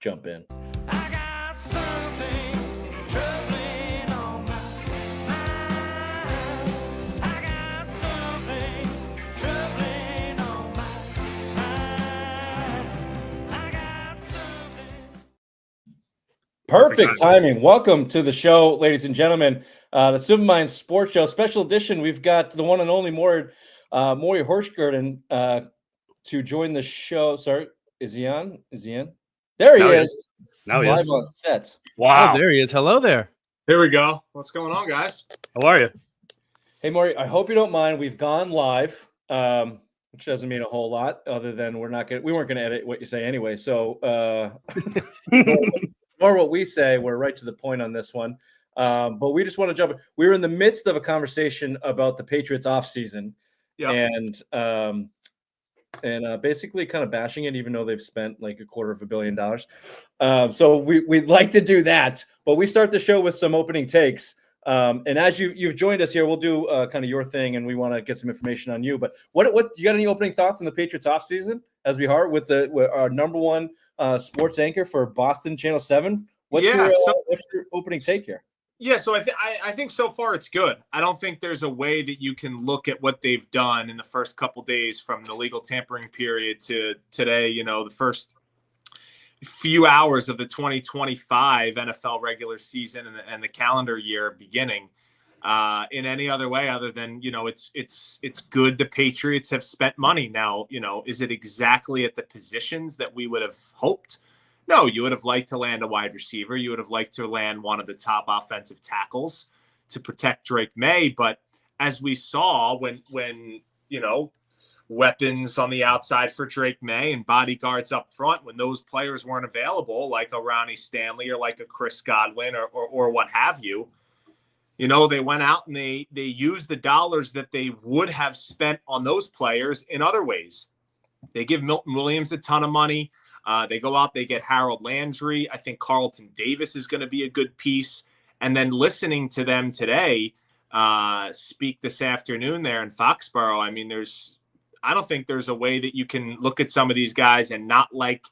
jump in. I got something troubling on my mind. I got something troubling on my mind. I got something. Perfect timing. Welcome to the show, ladies and gentlemen. The Silver Mind Sports Show, special edition. We've got the one and only Morey Hershgordon to join the show. Sorry, is he on? There he is. Now he Live is. on set. Wow. Oh, there he is. Hello there. Here we go. What's going on, guys? How are you? Hey, Morey, I hope you don't mind. We've gone live, which doesn't mean a whole lot other than we weren't going to edit what you say anyway. So more what we say, we're right to the point on this one. But we just want to jump in. We were in the midst of a conversation about the Patriots offseason and basically kind of bashing it, even though they've spent like $250 million. So we'd like to do that, but we start the show with some opening takes. And as you've joined us here, we'll do kind of your thing, and we want to get some information on you. But what you got any opening thoughts on the Patriots offseason as we are with our number one sports anchor for Boston Channel 7? What's your opening take here? Yeah, so I think so far it's good. I don't think there's a way that you can look at what they've done in the first couple days from the legal tampering period to today, the first few hours of the 2025 NFL regular season and the calendar year beginning in any other way other than, it's good the Patriots have spent money. Now, is it exactly at the positions that we would have hoped? No, you would have liked to land a wide receiver. You would have liked to land one of the top offensive tackles to protect Drake May. But as we saw when weapons on the outside for Drake May and bodyguards up front, when those players weren't available, like a Ronnie Stanley or like a Chris Godwin or what have you, they went out and they used the dollars that they would have spent on those players in other ways. They give Milton Williams a ton of money. They go out, they get Harold Landry. I think Carlton Davis is going to be a good piece. And then listening to them today speak this afternoon there in Foxborough, I mean, I don't think there's a way that you can look at some of these guys and not like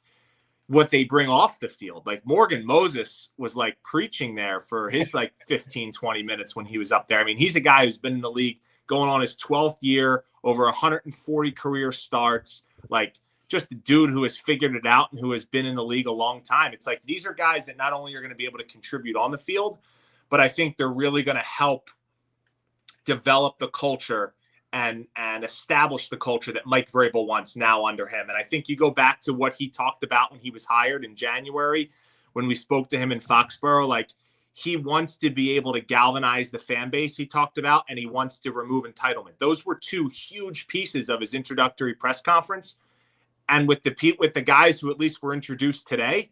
what they bring off the field. Like Morgan Moses was like preaching there for his like 15, 20 minutes when he was up there. I mean, he's a guy who's been in the league going on his 12th year, over 140 career starts, like just a dude who has figured it out and who has been in the league a long time. It's like these are guys that not only are going to be able to contribute on the field, but I think they're really going to help develop the culture and establish the culture that Mike Vrabel wants now under him. And I think you go back to what he talked about when he was hired in January, when we spoke to him in Foxborough, like he wants to be able to galvanize the fan base he talked about, and he wants to remove entitlement. Those were two huge pieces of his introductory press conference. And with the guys who at least were introduced today,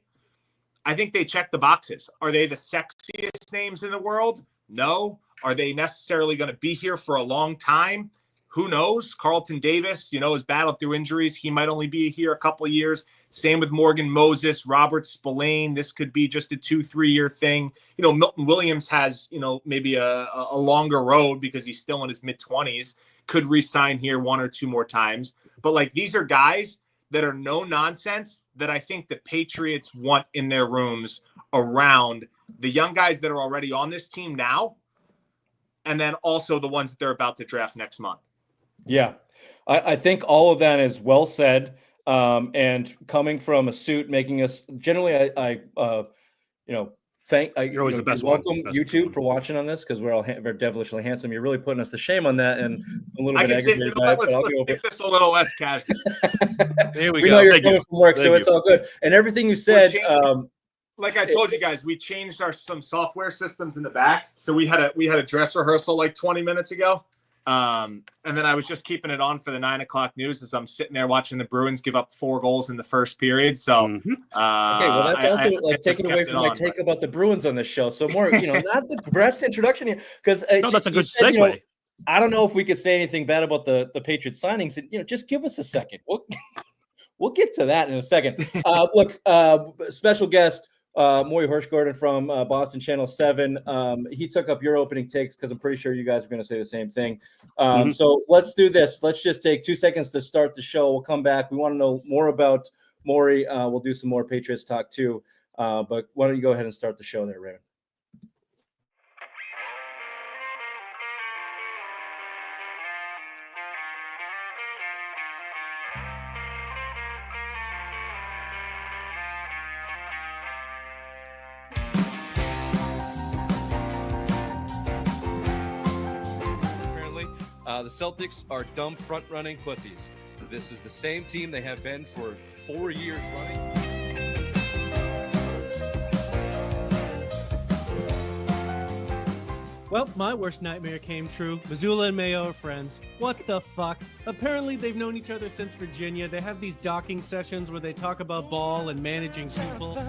I think they check the boxes. Are they the sexiest names in the world? No. Are they necessarily going to be here for a long time? Who knows? Carlton Davis, has battled through injuries. He might only be here a couple of years. Same with Morgan Moses, Robert Spillane. This could be just a 2-3 year thing. Milton Williams has, maybe a longer road because he's still in his mid-20s. Could re-sign here one or two more times. But like these are guys that are no nonsense that I think the Patriots want in their rooms around the young guys that are already on this team now, and then also the ones that they're about to draft next month. Yeah, I think all of that is well said. And coming from a suit, making us generally, You're always the best one. Welcome YouTube for watching on this because we're all very devilishly handsome. You're really putting us to shame on that, and a little bit aggravated by it. But I'll go make this a little less casual. There we We go. know you're Thank coming you. from work, so Thank it's all good. And everything you said, Like I told you guys, we changed some software systems in the back. So we had a dress rehearsal like 20 minutes ago. And then I was just keeping it on for the 9 o'clock news as I'm sitting there watching the Bruins give up 4 goals in the first period. So, okay, well, that's also taken away from my take about the Bruins on this show. So more, not the best introduction here because No, that's a good segue. I don't know if we could say anything bad about the Patriots signings. And, just give us a second. We'll get to that in a second. Look, special guest. Morey Hershgordon from Boston Channel 7. He took up your opening takes because I'm pretty sure you guys are going to say the same thing. So let's do this. Let's just take 2 seconds to start the show. We'll come back. We want to know more about Morey. We'll do some more Patriots talk too. But why don't you go ahead and start the show there, Raymond? The Celtics are dumb front-running pussies. This is the same team they have been for 4 years running. Well, my worst nightmare came true. Missoula and Mayo are friends. What the fuck? Apparently, they've known each other since Virginia. They have these docking sessions where they talk about ball and managing people.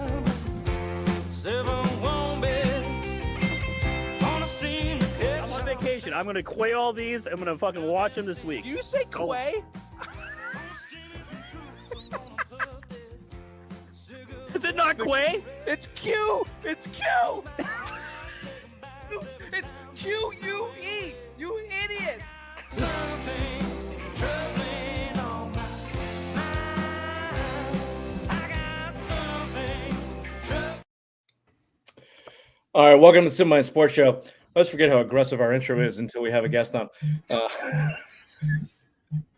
I'm on vacation. I'm going to quay all these. I'm going to fucking watch them this week. Do you say quay? Is it not quay? It's Q. It's Q. It's Q-U-E. You idiot. All right, welcome to the Simline Sports Show. Let's forget how aggressive our intro is until we have a guest on.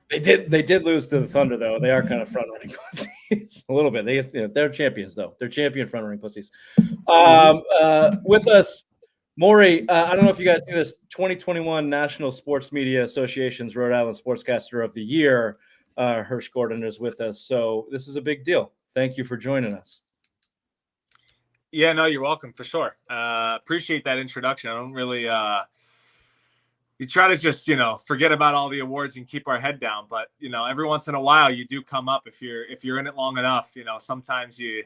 They did lose to the Thunder, though. They are kind of front-running pussies a little bit. They're champions, though. They're champion front-running pussies. With us, Morey. I don't know if you guys do this. 2021 National Sports Media Association's Rhode Island Sportscaster of the Year, Hershgordon, is with us. So this is a big deal. Thank you for joining us. Yeah, no, you're welcome for sure. Appreciate that introduction. I don't really you try to just, forget about all the awards and keep our head down. But, every once in a while you do come up if you're in it long enough. Sometimes you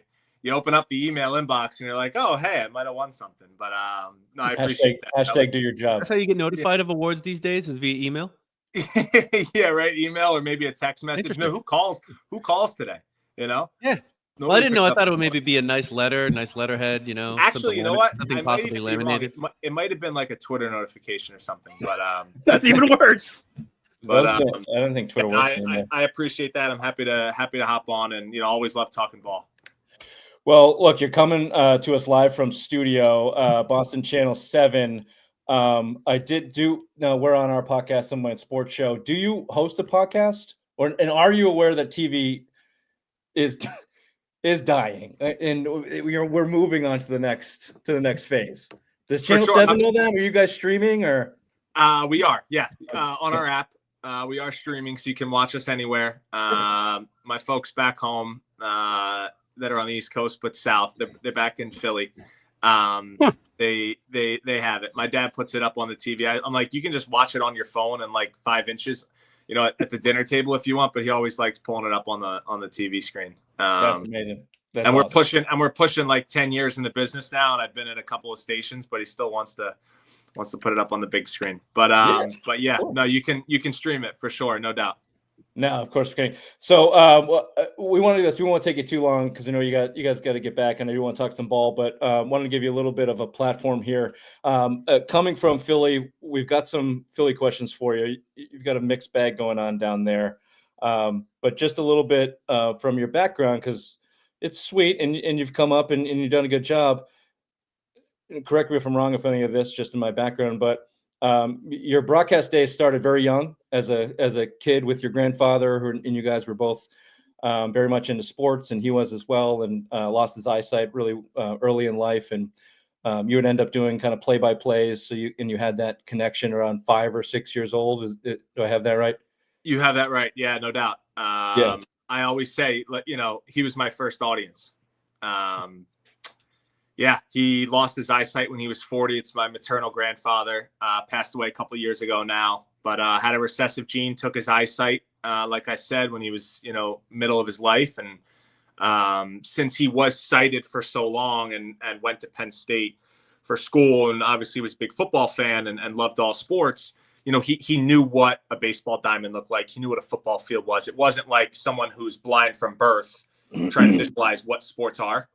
open up the email inbox and you're like, oh, hey, I might have won something. But no, I appreciate that. Hashtag do your job. That's how you get notified of awards these days, is via email? Yeah, right. Email or maybe a text message. No, who calls today? Yeah. Well, Nobody I didn't know. picked I thought up it would maybe be a nice letter, nice letterhead, Actually, you know what? Something possibly laminated. It might have been like a Twitter notification or something, but That's even worse. But I don't think Twitter works anymore. I appreciate that. I'm happy to hop on, and always love talking ball. Well, look, you're coming to us live from studio, Boston Channel 7. Now we're on our podcast, Simline Sports Show. Do you host a podcast, and are you aware that TV is dying, and we're moving on to the next phase? Does Channel 7 know that? Are you guys streaming or? We are, yeah, on our app. We are streaming, so you can watch us anywhere. My folks back home that are on the East Coast but south, they're back in Philly. They have it. My dad puts it up on the TV. I'm like, you can just watch it on your phone in like 5 inches, at the dinner table if you want. But he always likes pulling it up on the TV screen. That's amazing. That's and awesome. we're pushing like 10 years in the business now, and I've been at a couple of stations, but he still wants to put it up on the big screen. But yeah, cool. No, you can stream it for sure, no doubt. No, of course we can. So we want to do this. We won't take you too long because I know you guys got to get back, and I do want to talk some ball, but wanted to give you a little bit of a platform here. Coming from Philly, we've got some Philly questions for you. You've got a mixed bag going on down there, but just a little bit from your background, because it's sweet, and you've come up and you've done a good job. Correct me if I'm wrong if any of this just in my background, but your broadcast days started very young as a kid with your grandfather, and you guys were both very much into sports, and he was as well, and lost his eyesight really early in life, and you would end up doing kind of play-by-plays. So you had that connection around 5 or 6 years old. Do I have that right? You have that right. Yeah, no doubt. Yeah. I always say, he was my first audience. Yeah, he lost his eyesight when he was 40. It's my maternal grandfather, passed away a couple of years ago now, but had a recessive gene, took his eyesight, like I said, when he was, middle of his life. And since he was sighted for so long and went to Penn State for school, and obviously was a big football fan and loved all sports, he knew what a baseball diamond looked like. He knew what a football field was. It wasn't like someone who's blind from birth trying to visualize what sports are.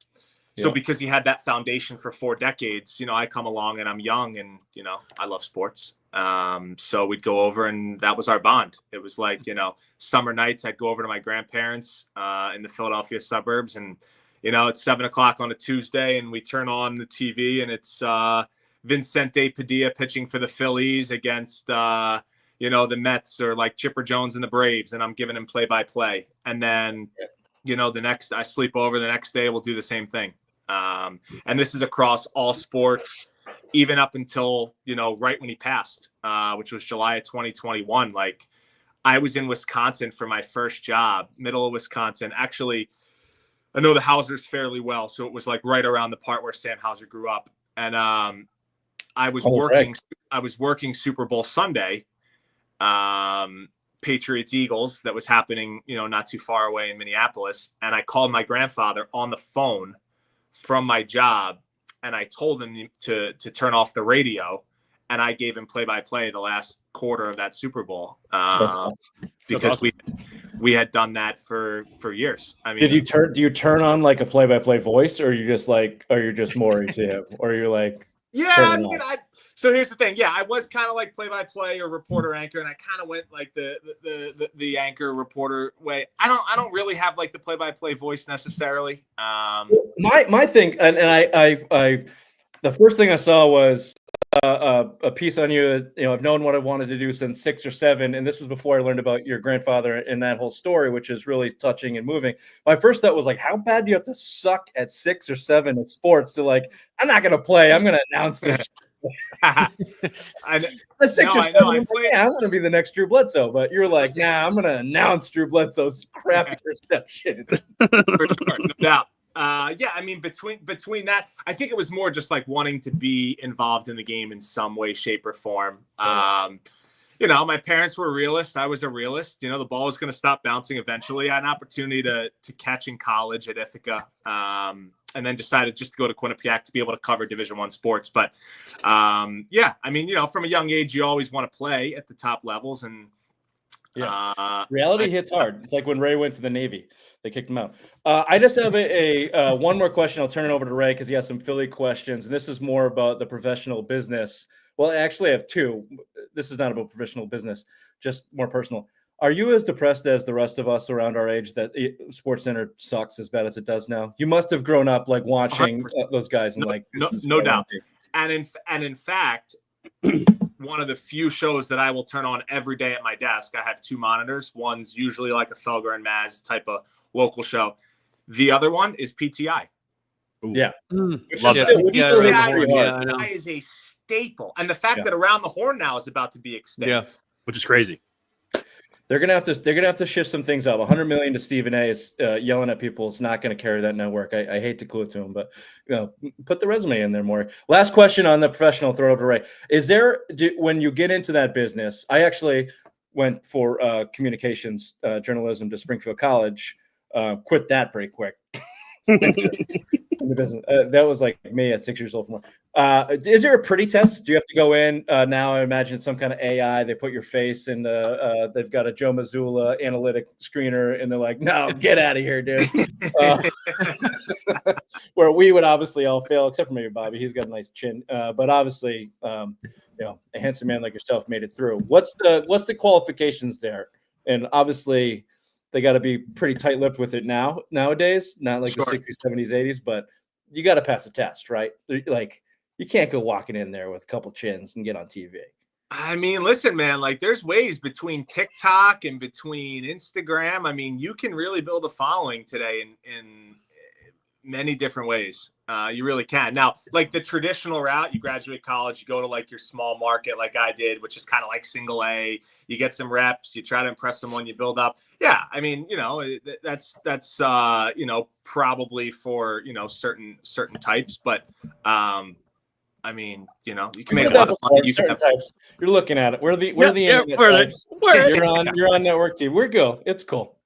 So because he had that foundation for 4 decades, I come along and I'm young and, I love sports. So we'd go over, and that was our bond. It was like, summer nights, I'd go over to my grandparents in the Philadelphia suburbs, and, it's 7:00 on a Tuesday, and we turn on the TV, and it's Vincente Padilla pitching for the Phillies against, the Mets, or like Chipper Jones and the Braves, and I'm giving him play-by-play. And then, I sleep over, the next day we'll do the same thing. And this is across all sports, even up until, right when he passed, which was July of 2021. Like, I was in Wisconsin for my first job, middle of Wisconsin. Actually, I know the Hausers fairly well, so it was like right around the part where Sam Hauser grew up. And I was working Super Bowl Sunday, Patriots Eagles, that was happening, not too far away in Minneapolis. And I called my grandfather on the phone from my job, and I told him to turn off the radio, and I gave him play-by-play the last quarter of that Super Bowl, because awesome. we had done that for years. I mean, do you turn on like a play-by-play voice, or you're just Morey to him, or you're like, yeah, so here's the thing. Yeah, I was kind of like play-by-play or reporter anchor, and I kind of went like the anchor reporter way. I don't really have like the play-by-play voice necessarily. My thing, and I the first thing I saw was a piece on you. I've known what I wanted to do since 6 or 7, and this was before I learned about your grandfather and that whole story, which is really touching and moving. My first thought was like, how bad do you have to suck at 6 or 7 at sports to like, I'm not going to play, I'm going to announce this. I I'm going to be the next Drew Bledsoe, but you're like, nah, I'm going to announce Drew Bledsoe's crappy reception. For sure, no doubt. Yeah, I mean, between that, I think it was more just like wanting to be involved in the game in some way, shape, or form. My parents were realists. I was a realist. The ball was going to stop bouncing eventually. I had an opportunity to catch in college at Ithaca, and then decided just to go to Quinnipiac to be able to cover Division I sports. But yeah, I mean, from a young age, you always want to play at the top levels, and reality hits hard. It's like when Ray went to the Navy. They kicked him out. I just have a one more question. I'll turn it over to Ray because he has some Philly questions, and this is more about the professional business. Well, actually, I have 2. This is not about professional business, just more personal. Are you as depressed as the rest of us around our age that SportsCenter sucks as bad as it does now? You must have grown up like watching those guys and no doubt. And in fact, one of the few shows that I will turn on every day at my desk. I have 2 monitors. One's usually like a Felger and Maz type of local show. The other one is PTI. Yeah. PTI is a staple. And the fact that Around the Horn now is about to be extinct. Which is crazy. They're gonna have to shift some things up. 100 million to Stephen A. is yelling at people. It's not going to carry that network. I hate to clue it to him, but put the resume in there more. Last question on the professional. Throw it over to Ray. Is there when you get into that business? I actually went for communications journalism to Springfield College. Quit that pretty quick. In the business. That was like me at 6 years old. Is there a pretty test? Do you have to go in now? I imagine some kind of AI. They put your face in they've got a Joe Mazzulla analytic screener, and they're like, "No, get out of here, dude." Where we would obviously all fail, except for maybe Bobby. He's got a nice chin, but obviously, a handsome man like yourself made it through. What's the qualifications there? And obviously, they got to be pretty tight-lipped with it nowadays, not like the 60s, 70s, 80s, but you got to pass a test, right? Like, you can't go walking in there with a couple chins and get on TV. I mean, listen, man, like there's ways between TikTok and between Instagram. I mean, you can really build a following today in many different ways. You really can. Now, like the traditional route, you graduate college, you go to like your small market like I did, which is kind of like single A. You get some reps, you try to impress someone, you build up. Yeah, I mean, that's probably for, certain types, but I mean, you can make a lot of money. You're looking at it. We're the internet types. You're on network TV. We're good. It's cool.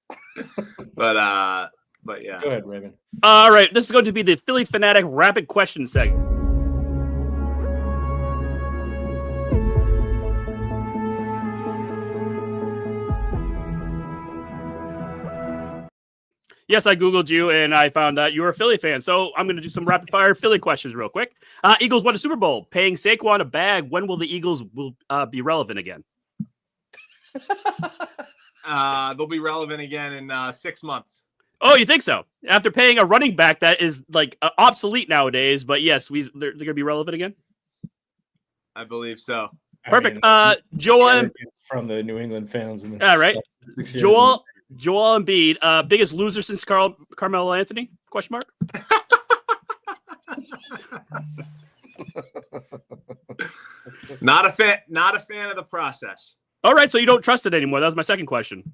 But yeah. Go ahead, Raven. All right, this is going to be the Philly Fanatic Rapid Question segment. Yes, I Googled you and I found that you were a Philly fan. So I'm going to do some rapid fire Philly questions real quick. Eagles won a Super Bowl. Paying Saquon a bag. When will the Eagles be relevant again? They'll be relevant again in 6 months. Oh, you think so? After paying a running back that is like obsolete nowadays, but yes, they're going to be relevant again. I believe so. Perfect. I mean, Joel, from the New England fans. all right. Joel Embiid, biggest loser since Carmelo Anthony? Question mark. Not a fan of the process. All right, so you don't trust it anymore. That was my second question.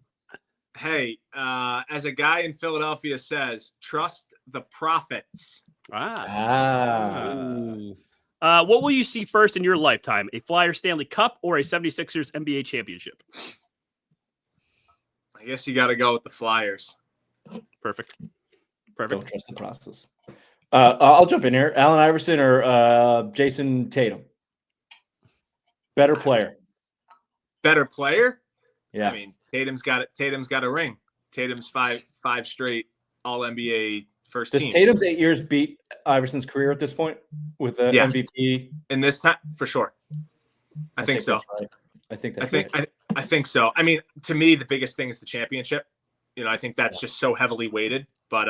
Hey, as a guy in Philadelphia says, trust the prophets. What will you see first in your lifetime? A Flyer Stanley Cup or a 76ers NBA championship? I guess you got to go with the Flyers. Perfect. Don't trust the process. I'll jump in here. Allen Iverson or Jason Tatum? Better player. Better player? Yeah. I mean, Tatum's got it. Tatum's got a ring. Tatum's five straight All NBA first Does teams. Tatum's 8 years beat Iverson's career at this point with the MVP? In this time, for sure. I think so. Right. I think so. I mean, to me, the biggest thing is the championship. I think that's just so heavily weighted. But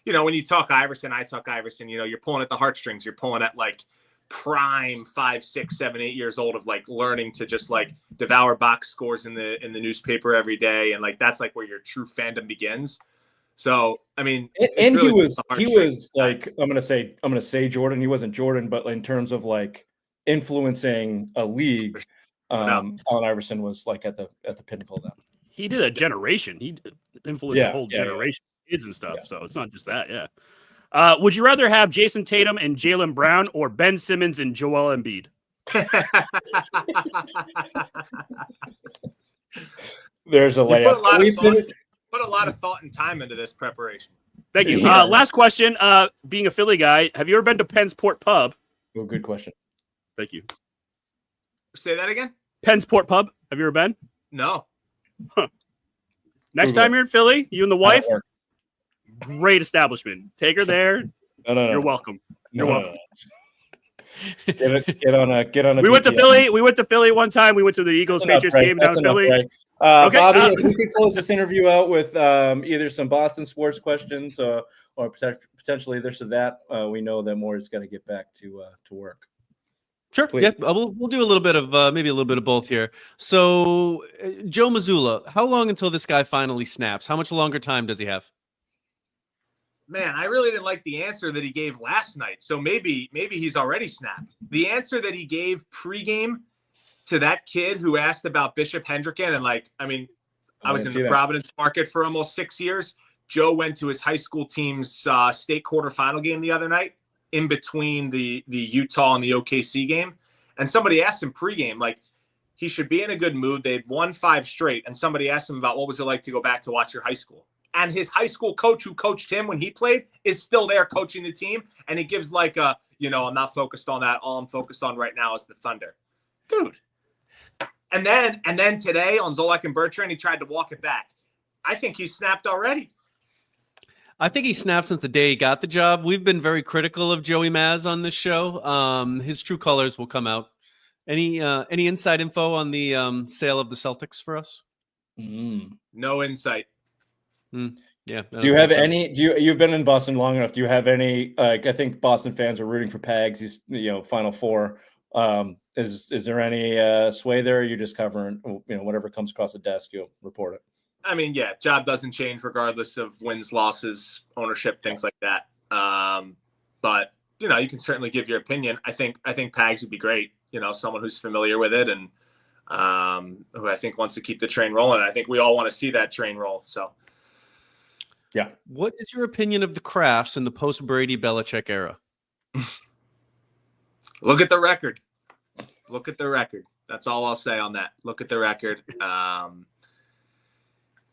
when you talk Iverson, I talk Iverson. You're pulling at the heartstrings. You're pulling at like prime 5, 6, 7, 8 years old of like learning to just like devour box scores in the newspaper every day, and like that's like where your true fandom begins. So I mean, and he was like I'm gonna say Jordan. He wasn't Jordan, but in terms of like influencing a league, Allen Iverson was like at the pinnacle of that. He did a generation. He influenced a whole generation, kids and stuff. Yeah. So it's not just that. Yeah. Would you rather have Jason Tatum and Jaylen Brown or Ben Simmons and Joel Embiid? There's a layup. Put a lot of thought and time into this preparation. Thank you. Last question. Being a Philly guy, have you ever been to Penn's Port Pub? Oh, good question. Thank you. Say that again? Penn's Port Pub. Have you ever been? No. Huh. Next time you're in Philly, you and the wife, great establishment. Take her there. No. You're welcome. You're welcome. Get on a. We went to Philly. We went to Philly one time. We went to the Eagles Patriots game down in Philly. Right. Okay, Bobby, if we could close this interview out with either some Boston sports questions or potentially this or that, we know that Morey's got to get back to work. Sure. Please. Yeah, we'll do a little bit of maybe a little bit of both here. So, Joe Mazzulla, how long until this guy finally snaps? How much longer time does he have? Man, I really didn't like the answer that he gave last night. So maybe he's already snapped. The answer that he gave pregame to that kid who asked about Bishop Hendricken, and I was in the Providence market for almost 6 years. Joe went to his high school team's state quarterfinal game the other night, in between the Utah and the OKC game. And somebody asked him pregame, like, he should be in a good mood. They'd won 5 straight. And somebody asked him about what was it like to go back to watch your high school. And his high school coach who coached him when he played is still there coaching the team. And he gives like I'm not focused on that. All I'm focused on right now is the Thunder. Dude. And then today on Zolak and Bertrand, he tried to walk it back. I think he snapped already. I think he snapped since the day he got the job. We've been very critical of Joey Maz on this show. His true colors will come out. Any inside info on the sale of the Celtics for us? No insight. Yeah. Do you have any? You've been in Boston long enough? Do you have any? I think Boston fans are rooting for Pags. He's Final Four. Is there any sway there? Or you're just covering whatever comes across the desk, you'll report it. I mean, yeah, job doesn't change regardless of wins, losses, ownership, things like that. But you can certainly give your opinion. I think Pags would be great. Someone who's familiar with it and who I think wants to keep the train rolling. I think we all want to see that train roll. So, yeah. What is your opinion of the Crafts in the post-Brady Belichick era? Look at the record. That's all I'll say on that. Look at the record.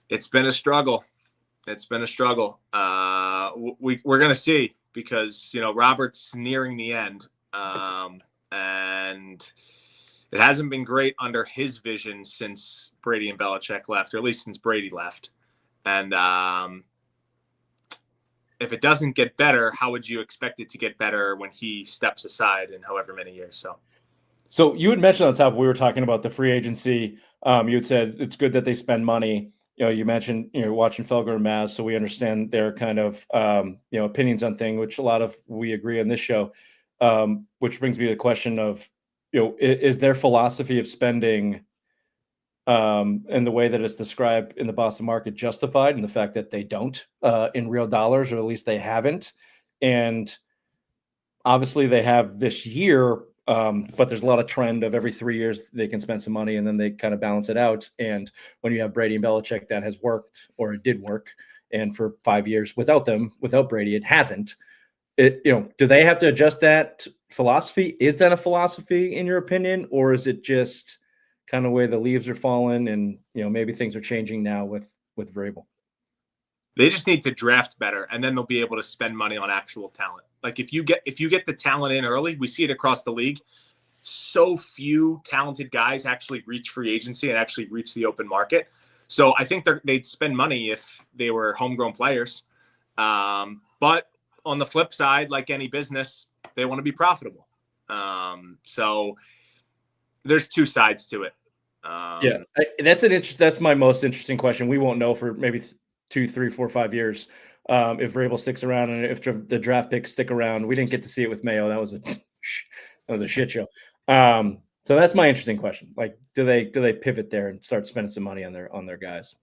It's been a struggle. We're going to see because, Robert's nearing the end. And it hasn't been great under his vision since Brady and Belichick left, or at least since Brady left. And if it doesn't get better, how would you expect it to get better when he steps aside in however many years? So you had mentioned on top, we were talking about the free agency. You had said it's good that they spend money. You mentioned, watching Felger and Maz, so we understand their kind of, opinions on things, which a lot of we agree on this show. Which brings me to the question of, is their philosophy of spending and the way that it's described in the Boston market justified in the fact that they don't in real dollars, or at least they haven't. And obviously they have this year, but there's a lot of trend of every 3 years they can spend some money and then they kind of balance it out. And when you have Brady and Belichick, that has worked, or it did work. And for 5 years without Brady, it hasn't. Do they have to adjust that philosophy? Is that a philosophy in your opinion, or is it just kind of where the leaves are falling and, maybe things are changing now with Vrabel? They just need to draft better, and then they'll be able to spend money on actual talent. Like if you get the talent in early, we see it across the league. So few talented guys actually reach free agency and actually reach the open market. So I think they'd spend money if they were homegrown players. But on the flip side, like any business, they want to be profitable. So there's two sides to it. That's my most interesting question. We won't know for maybe 2, 3, 4, 5 years if Vrabel sticks around, and if the draft picks stick around. We didn't get to see it with Mayo. That was a shit show. So that's my interesting question. Like, do they pivot there and start spending some money on their guys?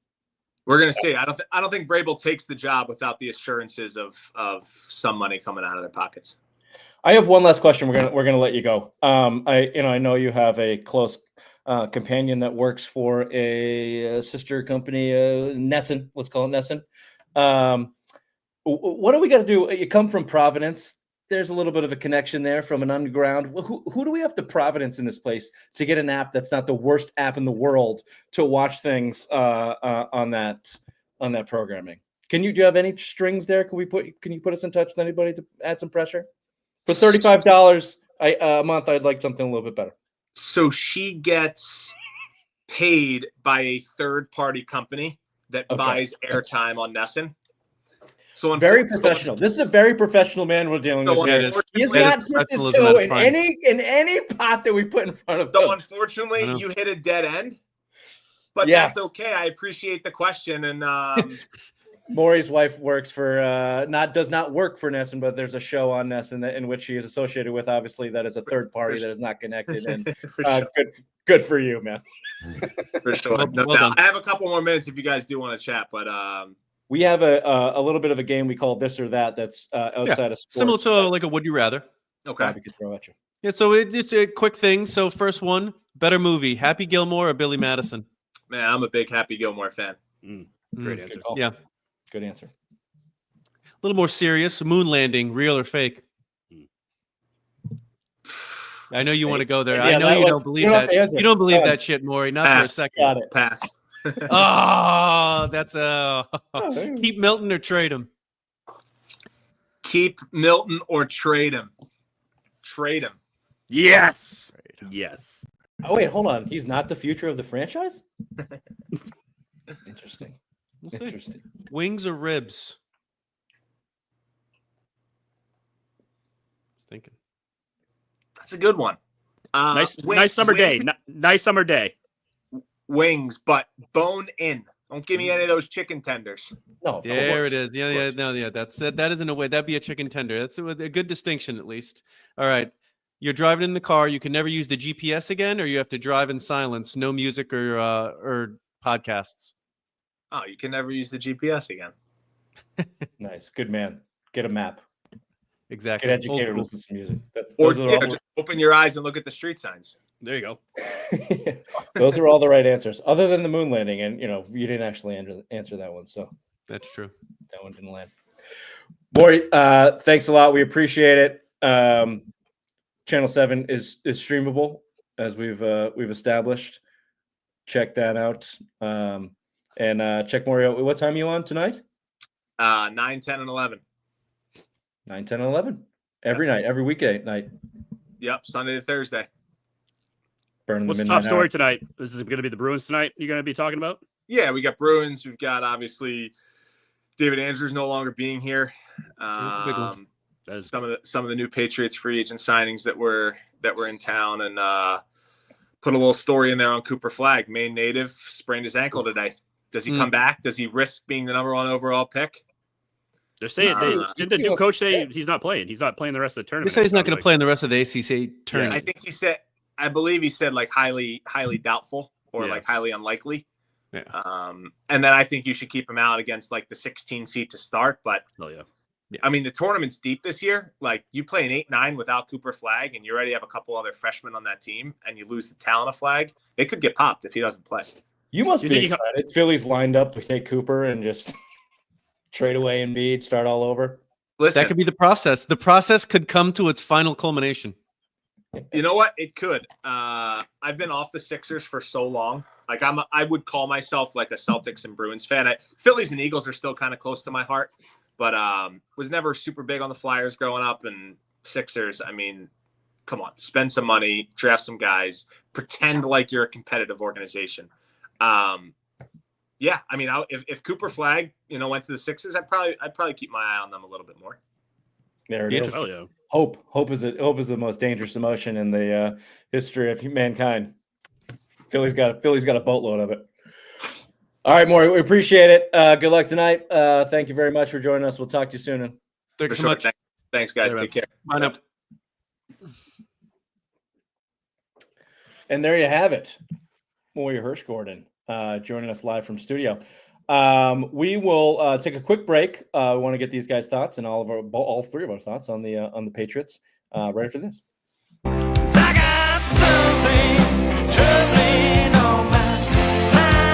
We're gonna see. I don't think Vrabel takes the job without the assurances of some money coming out of their pockets. I have one last question. We're gonna let you go. I know you have a close companion that works for a sister company, Nesson. Let's call it Nesson. What do we got to do? You come from Providence. There's a little bit of a connection there from an underground. Who do we have to Providence in this place to get an app that's not the worst app in the world to watch things on that programming? Do you have any strings there? Can you put us in touch with anybody to add some pressure? For $35 a month, I'd like something a little bit better. So she gets paid by a third-party company that buys airtime on Nesson. So very professional. This is a very professional man we're dealing with. He has not dipped his toe in any pot that we put in front of him. So unfortunately, you hit a dead end. But that's okay. I appreciate the question. And Morey's wife works for does not work for Nesson, but there's a show on Nesson in which she is associated with. Obviously, that is a third party that is not connected. And good for you, man. For sure. I have a couple more minutes if you guys do want to chat, but we have a little bit of a game we call This or That that's outside of sports. Similar to like a Would You Rather. Okay. We could throw at you. Yeah, so it's a quick thing. So first one, better movie, Happy Gilmore or Billy Madison? Man, I'm a big Happy Gilmore fan. Great answer. Yeah. Good answer. A little more serious, moon landing, real or fake? I know you want to go there. I know you don't believe that. You don't believe that shit, Morey. Not for a second. Got it. Pass. Oh, that's keep Milton or trade him. Keep Milton or trade him. Trade him. Yes. Yes. Oh wait, hold on. He's not the future of the franchise? Interesting. Interesting. Wings or ribs? I was thinking. That's a good one. Nice summer day. Nice summer day. Wings, but bone in. Don't give me any of those chicken tenders. No, there it is. Yeah. That isn't a way. That'd be a chicken tender. That's a good distinction, at least. All right. You're driving in the car. You can never use the GPS again, or you have to drive in silence, no music or podcasts. Oh, you can never use the GPS again. Nice. Good man. Get a map. Exactly. Get educated, listen to music. Just open your eyes and look at the street signs. There you go. Those are all the right answers, other than the moon landing. And, you didn't actually answer that one. So that's true. That one didn't land. Morey, thanks a lot. We appreciate it. Channel 7 is streamable, as we've established. Check that out. And check Morey out. What time are you on tonight? 9, 10, and 11. 9, 10, and 11. Every night, every weekday night. Yep, Sunday to Thursday. Burning What's the the top midnight story hour. tonight? Is it going to be the Bruins tonight you're going to be talking about? Yeah, we got Bruins. We've got, obviously, David Andrews no longer being here. That's a big one. Some of the new Patriots free agent signings that were in town, and put a little story in there on Cooper Flagg, Maine native, sprained his ankle today. Does he come back? Does he risk being the #1 overall pick? They're saying did the new coach say he's not playing? He's not playing the rest of the They tournament. say he's not going to play in the rest of the ACC tournament. I think I believe he said like highly doubtful or like highly unlikely. Yeah. And then I think you should keep him out against like the 16 seed to start. But I mean, the tournament's deep this year. Like you play an 8-9 without Cooper Flagg, and you already have a couple other freshmen on that team, and you lose the talent of Flagg, it could get popped if he doesn't play. You must be excited. Philly's lined up to take Cooper and just trade away Embiid, start all over. Listen, that could be the process. The process could come to its final culmination. You know what? It could. I've been off the Sixers for so long. Like I would call myself like a Celtics and Bruins fan. Phillies and Eagles are still kind of close to my heart, but was never super big on the Flyers growing up. And Sixers, I mean, come on, spend some money, draft some guys, pretend like you're a competitive organization. Yeah, I mean, if Cooper Flagg, went to the Sixers, I'd probably keep my eye on them a little bit more. There it is. Oh, yeah. Hope is the most dangerous emotion in the history of mankind. Philly's got a boatload of it. All right, Morey, we appreciate it. Good luck tonight. Thank you very much for joining us. We'll talk to you soon. Thanks so much. Thanks, guys. Take care. Bye now. And there you have it. Morey Hershgordon joining us live from studio. We will take a quick break. We want to get these guys' thoughts and all three of our thoughts on the Patriots right after this. I got something troubling on my mind.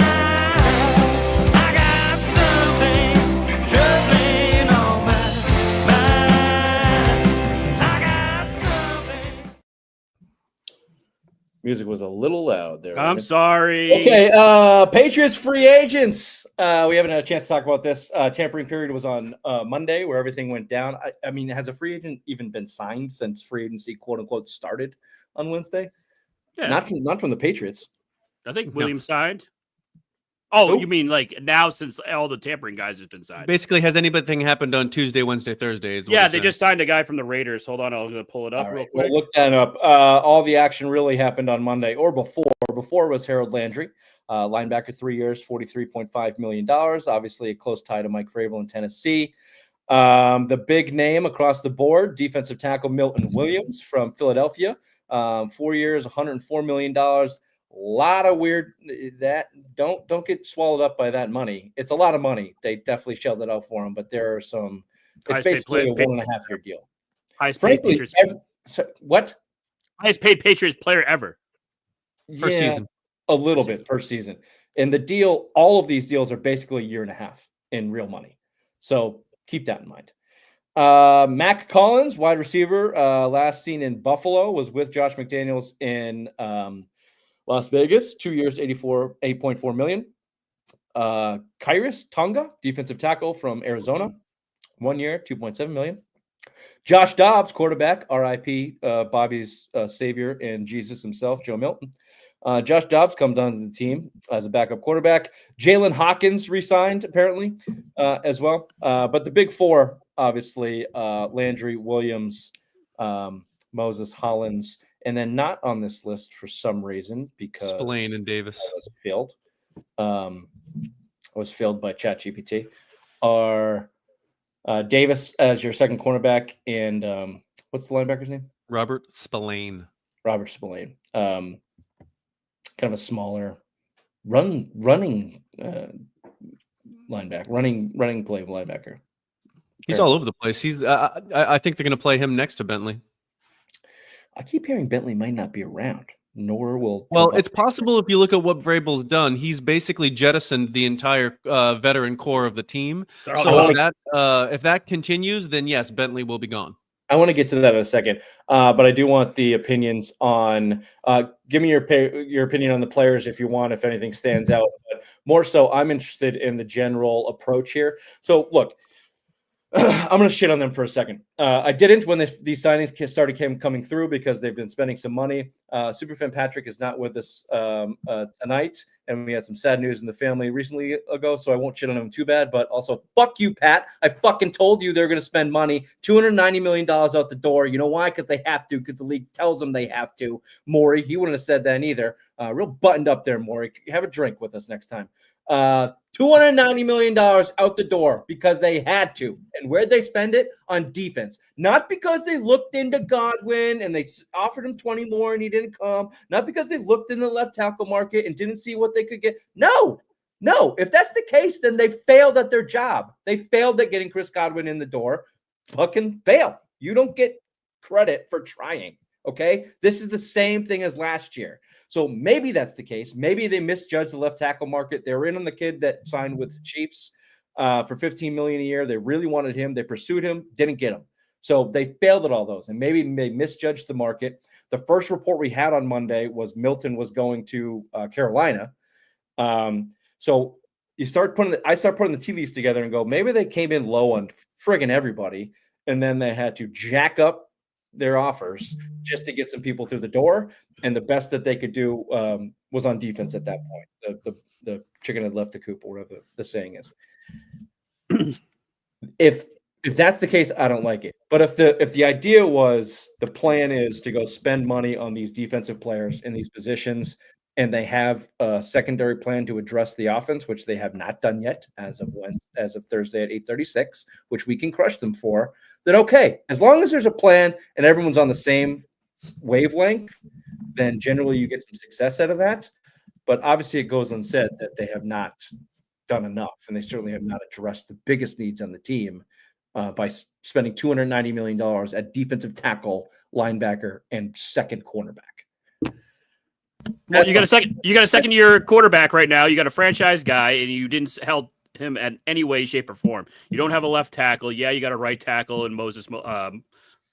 I got something troubling on my mind. I got something. Music was a little loud there. I'm sorry. Okay, Patriots free agents. We haven't had a chance to talk about this. Tampering period was on Monday, where everything went down. I mean, has a free agent even been signed since free agency, quote unquote, started on Wednesday? Yeah. Not from the Patriots. I think Williams signed. Oh, Nope. you mean like now since all the tampering guys has been signed? Basically, has anything happened on Tuesday, Wednesday, Thursday? Yeah, they just signed a guy from the Raiders. Hold on, I'll pull it up All real right, quick. we'll look that up. All the action really happened on Monday or before. Before was Harold Landry, linebacker, 3 years, $43.5 million. Obviously, a close tie to Mike Vrabel in Tennessee. The big name across the board, defensive tackle Milton Williams from Philadelphia, 4 years, $104 million. A lot of weird that don't get swallowed up by that money. It's a lot of money. They definitely shelled it out for him, but there are some. It's Highest paid basically a player- 1.5-year deal. Highest paid Frankly, Patriots, what? highest paid Patriots player ever. per season. A little bit per season. And the deal, all of these deals are basically a year and a half in real money. So keep that in mind. Mac Collins, wide receiver, last seen in Buffalo, was with Josh McDaniels in Las Vegas, 2 years, $8.4 million. Kairis Tonga, defensive tackle from Arizona, 1 year, $2.7 million. Josh Dobbs, quarterback, RIP, Bobby's savior and Jesus himself, Joe Milton. Josh Dobbs comes onto the team as a backup quarterback. Jalen Hawkins re-signed, apparently, as well. But the big four, obviously, Landry, Williams, Moses, Hollins, and then not on this list for some reason because Spillane and Davis was filled. Was filled by ChatGPT. Are Davis as your second cornerback and what's the linebacker's name? Robert Spillane. Robert Spillane. Kind of a smaller running linebacker, running play linebacker. He's all over the place. He's. I think they're going to play him next to Bentley. I keep hearing Bentley might not be around, nor will. Well, it's possible if you look at what Vrabel's done. He's basically jettisoned the entire veteran core of the team. So if that continues, then yes, Bentley will be gone. I want to get to that in a second, but I do want the opinions on. Give me your opinion on the players if you want, if anything stands out. But more so, I'm interested in the general approach here. So look, I'm going to shit on them for a second. I didn't when these signings started coming through because they've been spending some money. Superfan Patrick is not with us tonight, and we had some sad news in the family recently ago, so I won't shit on him too bad. But also, fuck you, Pat. I fucking told you they're going to spend money, $290 million out the door. You know why? Because they have to, because the league tells them they have to. Morey, he wouldn't have said that either. Real buttoned up there, Morey. Have a drink with us next time. $290 million out the door because they had to. And where'd they spend it? On defense. Not because they looked into Godwin and they offered him 20 more and he didn't come. Not because they looked in the left tackle market and didn't see what they could get. No. If that's the case, then they failed at their job. They failed at getting Chris Godwin in the door. Fucking fail. You don't get credit for trying. Okay? This is the same thing as last year. So maybe that's the case. Maybe they misjudged the left tackle market. They were in on the kid that signed with the Chiefs for $15 million a year. They really wanted him. They pursued him, didn't get him. So they failed at all those. And maybe they misjudged the market. The first report we had on Monday was Milton was going to Carolina. So I start putting the tea leaves together and go, maybe they came in low on friggin' everybody, and then they had to jack up their offers just to get some people through the door, and the best that they could do was on defense at that point. The chicken had left the coop, or whatever the saying is. If that's the case, I don't like it. But if the idea was the plan is to go spend money on these defensive players in these positions, and they have a secondary plan to address the offense, which they have not done yet as of Thursday at 8:36, which we can crush them for, then okay. As long as there's a plan and everyone's on the same wavelength, then generally you get some success out of that. But obviously it goes unsaid that they have not done enough, and they certainly have not addressed the biggest needs on the team by spending $290 million at defensive tackle, linebacker, and second cornerback. Well, you got a second year quarterback right now. You got a franchise guy, and you didn't help him in any way, shape, or form. You don't have a left tackle. Yeah, you got a right tackle and Moses Malone.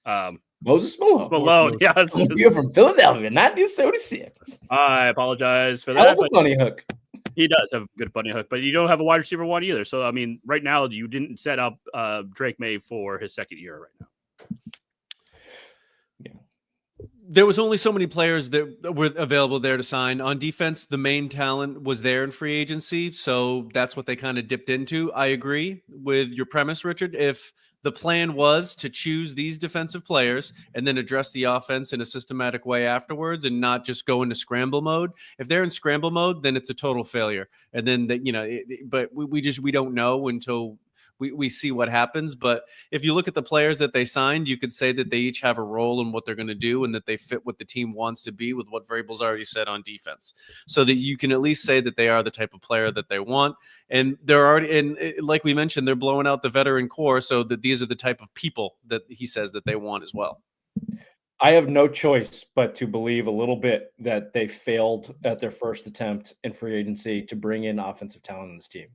Yeah, you're from Philadelphia, 1976. I apologize for I that. love a bunny hook. He does have a good bunny hook, but you don't have a wide receiver one either. So I mean, right now you didn't set up Drake May for his second year right now. There was only so many players that were available there to sign. On defense, the main talent was there in free agency, so that's what they kind of dipped into. I agree with your premise, Richard. If the plan was to choose these defensive players and then address the offense in a systematic way afterwards and not just go into scramble mode, if they're in scramble mode, then it's a total failure. And then, but we don't know until we see what happens. But if you look at the players that they signed, you could say that they each have a role in what they're going to do and that they fit what the team wants to be with what Vrabel's already said on defense, so that you can at least say that they are the type of player that they want. And they're already, and like we mentioned, they're blowing out the veteran core, so that these are the type of people that he says that they want as well. I have no choice but to believe a little bit that they failed at their first attempt in free agency to bring in offensive talent in this team.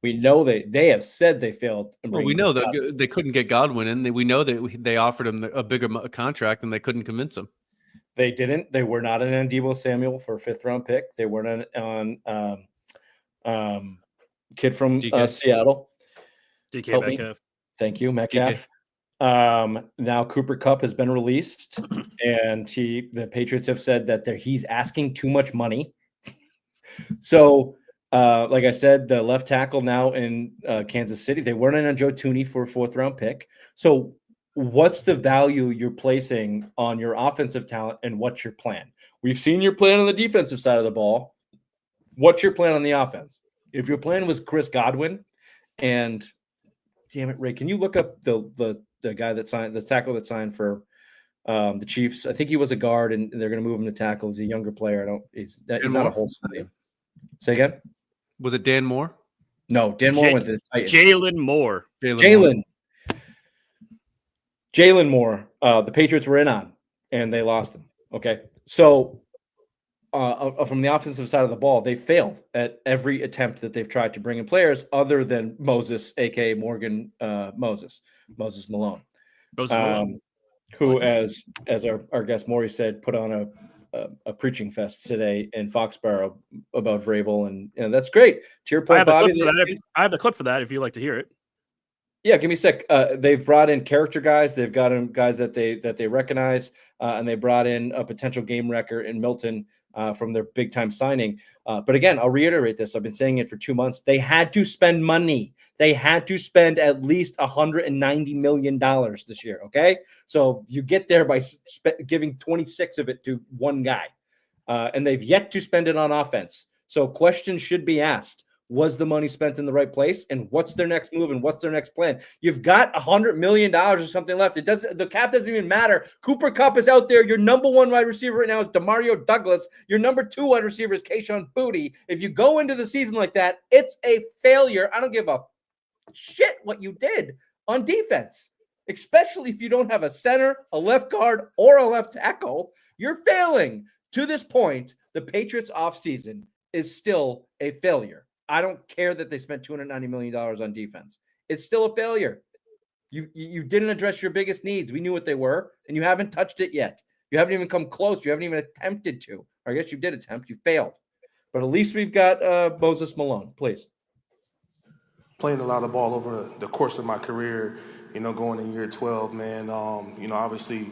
We know they have said they failed. Well, we know that they couldn't get Godwin in. We know that they offered him a bigger contract and they couldn't convince him. They didn't. They were not on Deebo Samuel for a 5th-round pick. They weren't on kid from Seattle. DK Metcalf. Thank you, Metcalf. Now Cooper Kupp has been released, and the Patriots have said that he's asking too much money. So. Like I said, the left tackle now in Kansas City, they weren't in on Joe Thuney for a 4th-round pick. So what's the value you're placing on your offensive talent, and what's your plan? We've seen your plan on the defensive side of the ball. What's your plan on the offense? If your plan was Chris Godwin, and damn it, Ray, can you look up the guy that signed, the tackle that signed for the Chiefs? I think he was a guard, and they're going to move him to tackle. He's a younger player. He's not a wholesome name. Say again. Was it Dan Moore? No, Dan Moore went to the Titans. Jalen Moore. Jalen Moore. The Patriots were in on, and they lost him. Okay. So from the offensive side of the ball, they failed at every attempt that they've tried to bring in players other than Moses, a.k.a. Moses Malone. Who, as our guest Morey said, put on a preaching fest today in Foxborough about Vrabel, and that's great. To your point, Bobby, I have the clip for that if you'd like to hear it. Yeah, give me a sec. They've brought in character guys. They've got in guys that they recognize, and they brought in a potential game wrecker in Milton from their big time signing. But again, I'll reiterate this. I've been saying it for 2 months. They had to spend money. They had to spend at least $190 million this year. Okay, so you get there by giving 26 of it to one guy, and they've yet to spend it on offense. So questions should be asked. Was the money spent in the right place? And what's their next move? And what's their next plan? You've got $100 million or something left. The cap doesn't even matter. Cooper Kupp is out there. Your number one wide receiver right now is Demario Douglas. Your number two wide receiver is Kayshon Boutte. If you go into the season like that, it's a failure. I don't give a shit what you did on defense, especially if you don't have a center, a left guard, or a left tackle. You're failing. To this point, the Patriots offseason is still a failure. I don't care that they spent $290 million on defense. It's still a failure. You didn't address your biggest needs. We knew what they were, and you haven't touched it yet. You haven't even come close. You haven't even attempted to. Or I guess you did attempt. You failed. But at least we've got Moses Malone. Please. Playing a lot of ball over the course of my career, going in year 12, man, obviously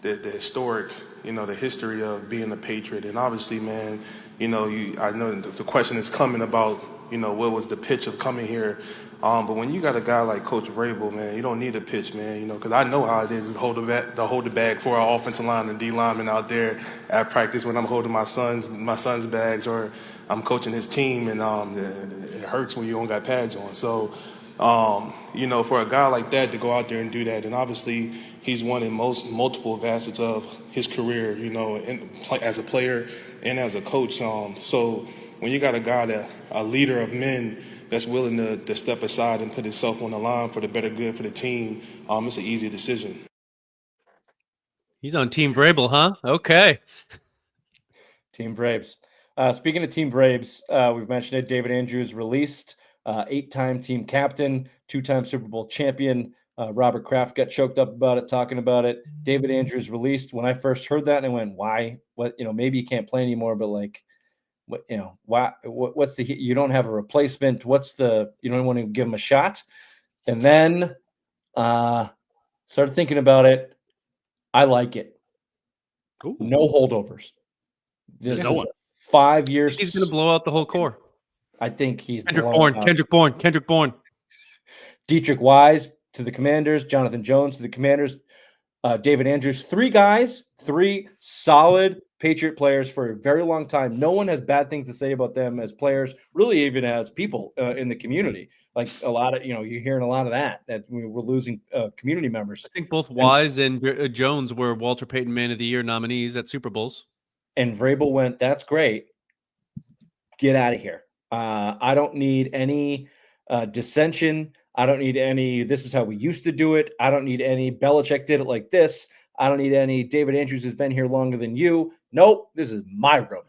the historic, the history of being a Patriot. And obviously, man, I know the question is coming about, what was the pitch of coming here? But when you got a guy like Coach Vrabel, man, you don't need a pitch, man, because I know how it is to hold the bag for our offensive line and D linemen out there at practice when I'm holding my son's bags or I'm coaching his team, and it hurts when you don't got pads on. So, for a guy like that to go out there and do that, and obviously he's won in multiple facets of his career, as a player and as a coach. So when you got a leader of men that's willing to step aside and put himself on the line for the better good for the team, it's an easy decision. He's on Team Vrabel, huh? Okay. Team Braves. Speaking of Team Braves, we've mentioned it. David Andrews released, 8-time team captain, 2-time Super Bowl champion. Robert Kraft got choked up about it, talking about it. David Andrews released. When I first heard that, and I went, "Why? What? Maybe you can't play anymore." But like, what? Why? What's the? You don't have a replacement. What's the? You don't want to give him a shot. And then, started thinking about it. I like it. Ooh. No holdovers. This No one. 5 years. He's going to blow out the whole core. I think he's Kendrick Bourne. Dietrich Wise to the Commanders, Jonathan Jones to the Commanders, David Andrews. 3 guys, 3 solid Patriot players for a very long time. No one has bad things to say about them as players, really even as people in the community. Like a lot of, you're hearing a lot of that we're losing community members. I think both Wise and Jones were Walter Payton Man of the Year nominees at Super Bowls. And Vrabel went, "That's great. Get out of here. I don't need any dissension. I don't need any, this is how we used to do it. I don't need any, Belichick did it like this. I don't need any, David Andrews has been here longer than you. Nope, this is my room."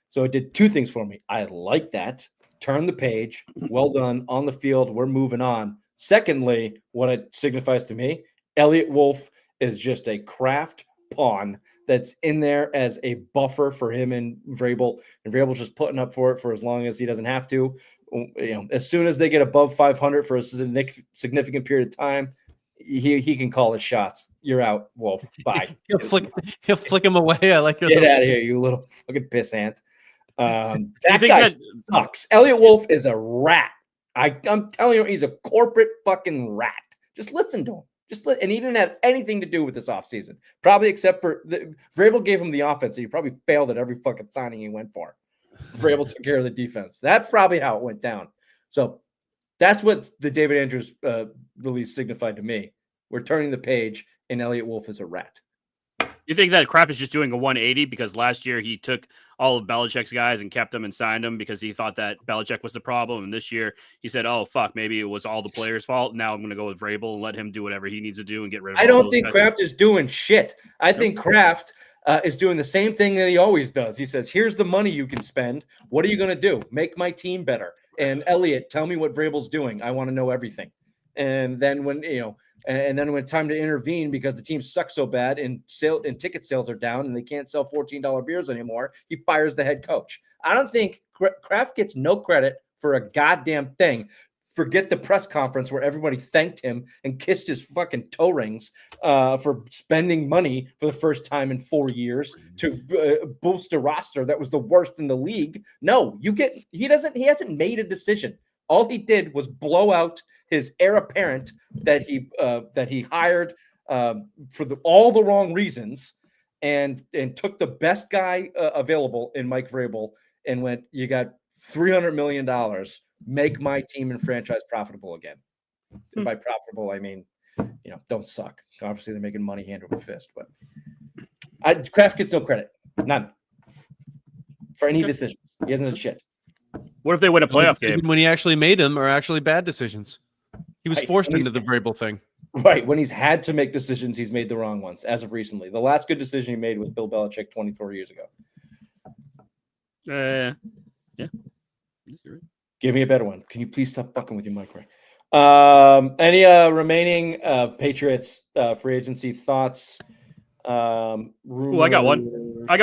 So it did 2 things for me. I like that. Turn the page. Well done. On the field, we're moving on. Secondly, what it signifies to me, Elliott Wolf is just a Kraft pawn that's in there as a buffer for him and Vrabel. And Vrabel's just putting up for it for as long as he doesn't have to. As soon as they get above 500 for a significant period of time, he can call his shots. You're out, Wolf. Bye. He'll flick him away. I like your Get out of here, you little fucking pissant. That guy sucks. Elliott Wolf is a rat. I'm telling you, he's a corporate fucking rat. Just listen to him. And he didn't have anything to do with this offseason, probably except for Vrabel gave him the offense. So he probably failed at every fucking signing he went for. Vrabel took care of the defense. That's probably how it went down. So that's what the David Andrews release signified to me. We're turning the page, and Elliott Wolf is a rat. You think that Kraft is just doing a 180 because last year he took all of Belichick's guys and kept them and signed them because he thought that Belichick was the problem. And this year he said, "Oh, fuck, maybe it was all the players' fault. Now I'm going to go with Vrabel and let him do whatever he needs to do and get rid of I don't think Kraft is doing shit. I think Kraft is doing the same thing that he always does. He says, "Here's the money you can spend. What are you going to do? Make my team better. And Elliott, tell me what Vrabel's doing. I want to know everything." And then when it's time to intervene because the team sucks so bad and ticket sales are down and they can't sell $14 beers anymore, he fires the head coach. I don't think Kraft gets no credit for a goddamn thing. forget the press conference where everybody thanked him and kissed his fucking toe rings for spending money for the first time in 4 years to boost a roster that was the worst in the league. No, he hasn't made a decision. All he did was blow out his heir apparent that he hired for all the wrong reasons, and took the best guy available in Mike Vrabel and went, you got $300 million, make my team and franchise profitable again. And by profitable, I mean, don't suck. Obviously, they're making money hand over fist, but Kraft gets no credit, none, for any decisions. He hasn't done shit. What if they win a playoff game? Even when he actually made them are actually bad decisions. He was Right. forced into the Vrabel thing. Right. When he's had to make decisions, he's made the wrong ones as of recently. The last good decision he made was Bill Belichick 24 years ago. Yeah. Give me a better one. Can you please stop fucking with your mic, Ray? Any remaining Patriots free agency thoughts? Ooh, I got one. I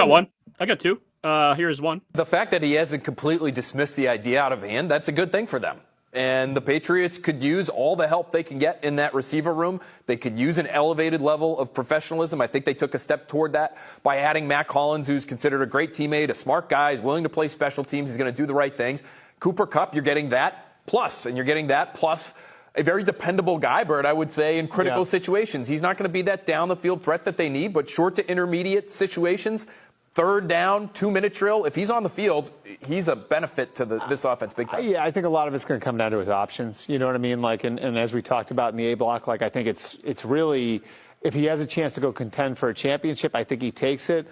got two. Here's one. The fact that he hasn't completely dismissed the idea out of hand, that's a good thing for them. And the Patriots could use all the help they can get in that receiver room. They could use an elevated level of professionalism. I think they took a step toward that by adding Matt Collins, who's considered a great teammate, a smart guy, he's willing to play special teams, he's going to do the right things. Cooper Kupp, you're getting that plus a very dependable guy, Bert, I would say, in critical situations. He's not going to be that down-the-field threat that they need, but short to intermediate situations, third down, 2-minute drill, if he's on the field, he's a benefit to this offense big time. Yeah, I think a lot of it's going to come down to his options. You know what I mean? Like, and as we talked about in the A block, like, I think it's really, if he has a chance to go contend for a championship, I think he takes it.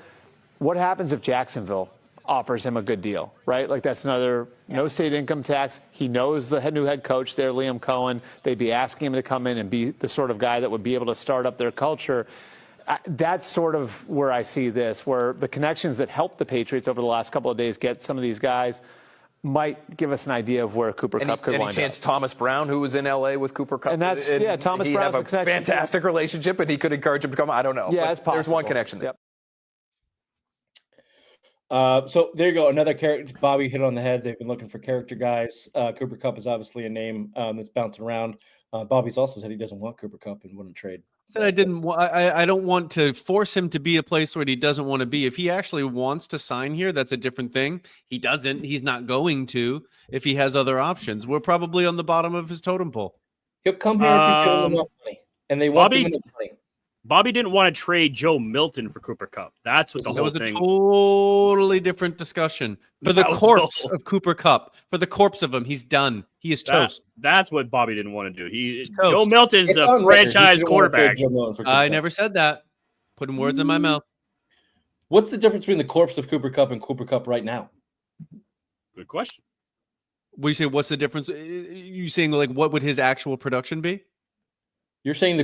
What happens if Jacksonville offers him a good deal, right? Like, that's another no state income tax. He knows the new head coach there, Liam Cohen. They'd be asking him to come in and be the sort of guy that would be able to start up their culture. That's sort of where I see this, where the connections that helped the Patriots over the last couple of days get some of these guys might give us an idea of where Cooper Kupp could wind up. Any chance Thomas Brown, who was in L.A. with Cooper Kupp, and that's Thomas Brown Brown's have a connection. fantastic relationship, and he could encourage him to come. I don't know. Yeah, it's possible. There's one connection there. Yep. So there you go. Another character. Bobby hit it on the head. They've been looking for character guys. Cooper Kupp is obviously a name that's bouncing around. Bobby's also said he doesn't want Cooper Kupp and wouldn't trade. Said I don't want to force him to be a place where he doesn't want to be. If he actually wants to sign here, that's a different thing. He doesn't. He's not going to. If he has other options, we're probably on the bottom of his totem pole. He'll come here if you give him enough money, and they want him enough money. Bobby didn't want to trade Joe Milton for Cooper Kupp. That's what the whole thing. That was a totally different discussion. For the corpse of Cooper Kupp, for the corpse of him, he's done. He is toast. That's what Bobby didn't want to do. Joe Milton's the franchise quarterback. I never said that. Putting words in my mouth. What's the difference between the corpse of Cooper Kupp and Cooper Kupp right now? Good question. What do you say? What's the difference? You saying like what would his actual production be? You're saying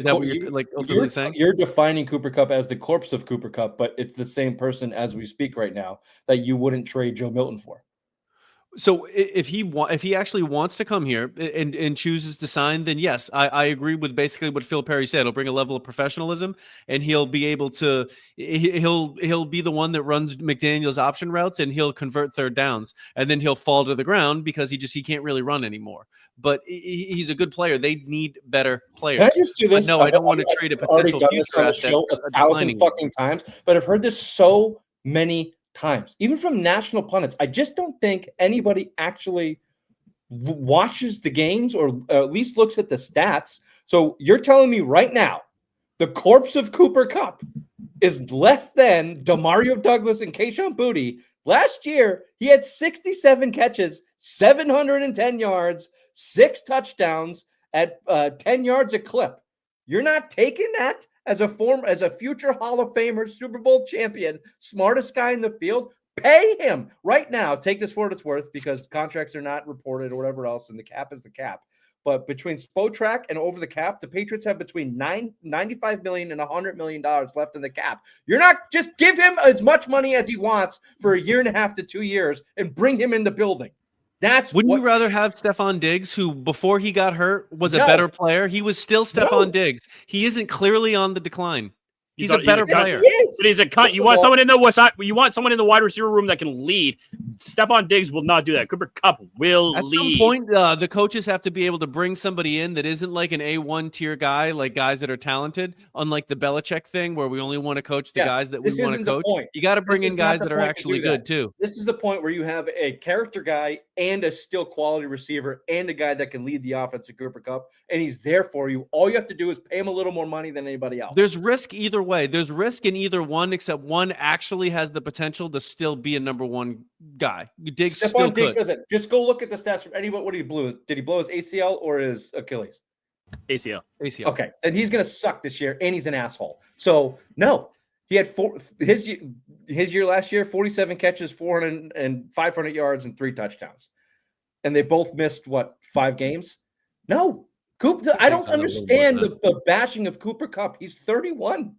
you're defining Cooper Kupp as the corpse of Cooper Kupp, but it's the same person as we speak right now that you wouldn't trade Joe Milton for. So if he actually wants to come here and chooses to sign, then yes, I agree with basically what Phil Perry said. He'll bring a level of professionalism, and he'll be able to he'll be the one that runs McDaniel's option routes, and he'll convert third downs, and then he'll fall to the ground because he can't really run anymore. But he's a good player. They need better players. Can I just do this? No, I don't want to trade a potential future asset. 1,000 fucking times, but I've heard this so many times, even from national pundits. I just don't think anybody actually watches the games or at least looks at the stats. So you're telling me right now the corpse of Cooper Kupp is less than Demario Douglas and Kayshon Boutte. Last year, he had 67 catches, 710 yards, 6 touchdowns at 10 yards a clip. You're not taking that as a future Hall of Famer, Super Bowl champion, smartest guy in the field? Pay him right now. Take this for what it's worth, because contracts are not reported or whatever else, and the cap is the cap. But between Spotrac and over the cap, the Patriots have between $95 million and $100 million left in the cap. You're not just give him as much money as he wants for a 1.5 to 2 years and bring him in the building. Wouldn't you rather have Stephon Diggs, who before he got hurt was a better player? He was still Stephon Diggs. He isn't clearly on the decline. He's a better player. But he's a cut. You want someone in the wide receiver room that can lead. Stephon Diggs will not do that. Cooper Kupp will At lead. some point, the coaches have to be able to bring somebody in that isn't like an A1 tier guy, like guys that are talented, unlike the Belichick thing where we only want to coach the guys that we want to coach. You got to bring in guys that are actually good too. This is the point where you have a character guy and a still quality receiver and a guy that can lead the offense at Cooper Kupp, and he's there for you. All you have to do is pay him a little more money than anybody else. There's risk either way. There's risk in either one, except one actually has the potential to still be a number one guy. Diggs still Diggs could. doesn't. Just go look at the stats from anybody. What did he blow? Did he blow his ACL or his Achilles? ACL. Okay, then he's going to suck this year, and he's an asshole. So no, he had his year last year, 47 catches, 400 and 500 yards, and 3 touchdowns, and they both missed 5 games? No, I don't understand the bashing of Cooper Kupp. He's 31.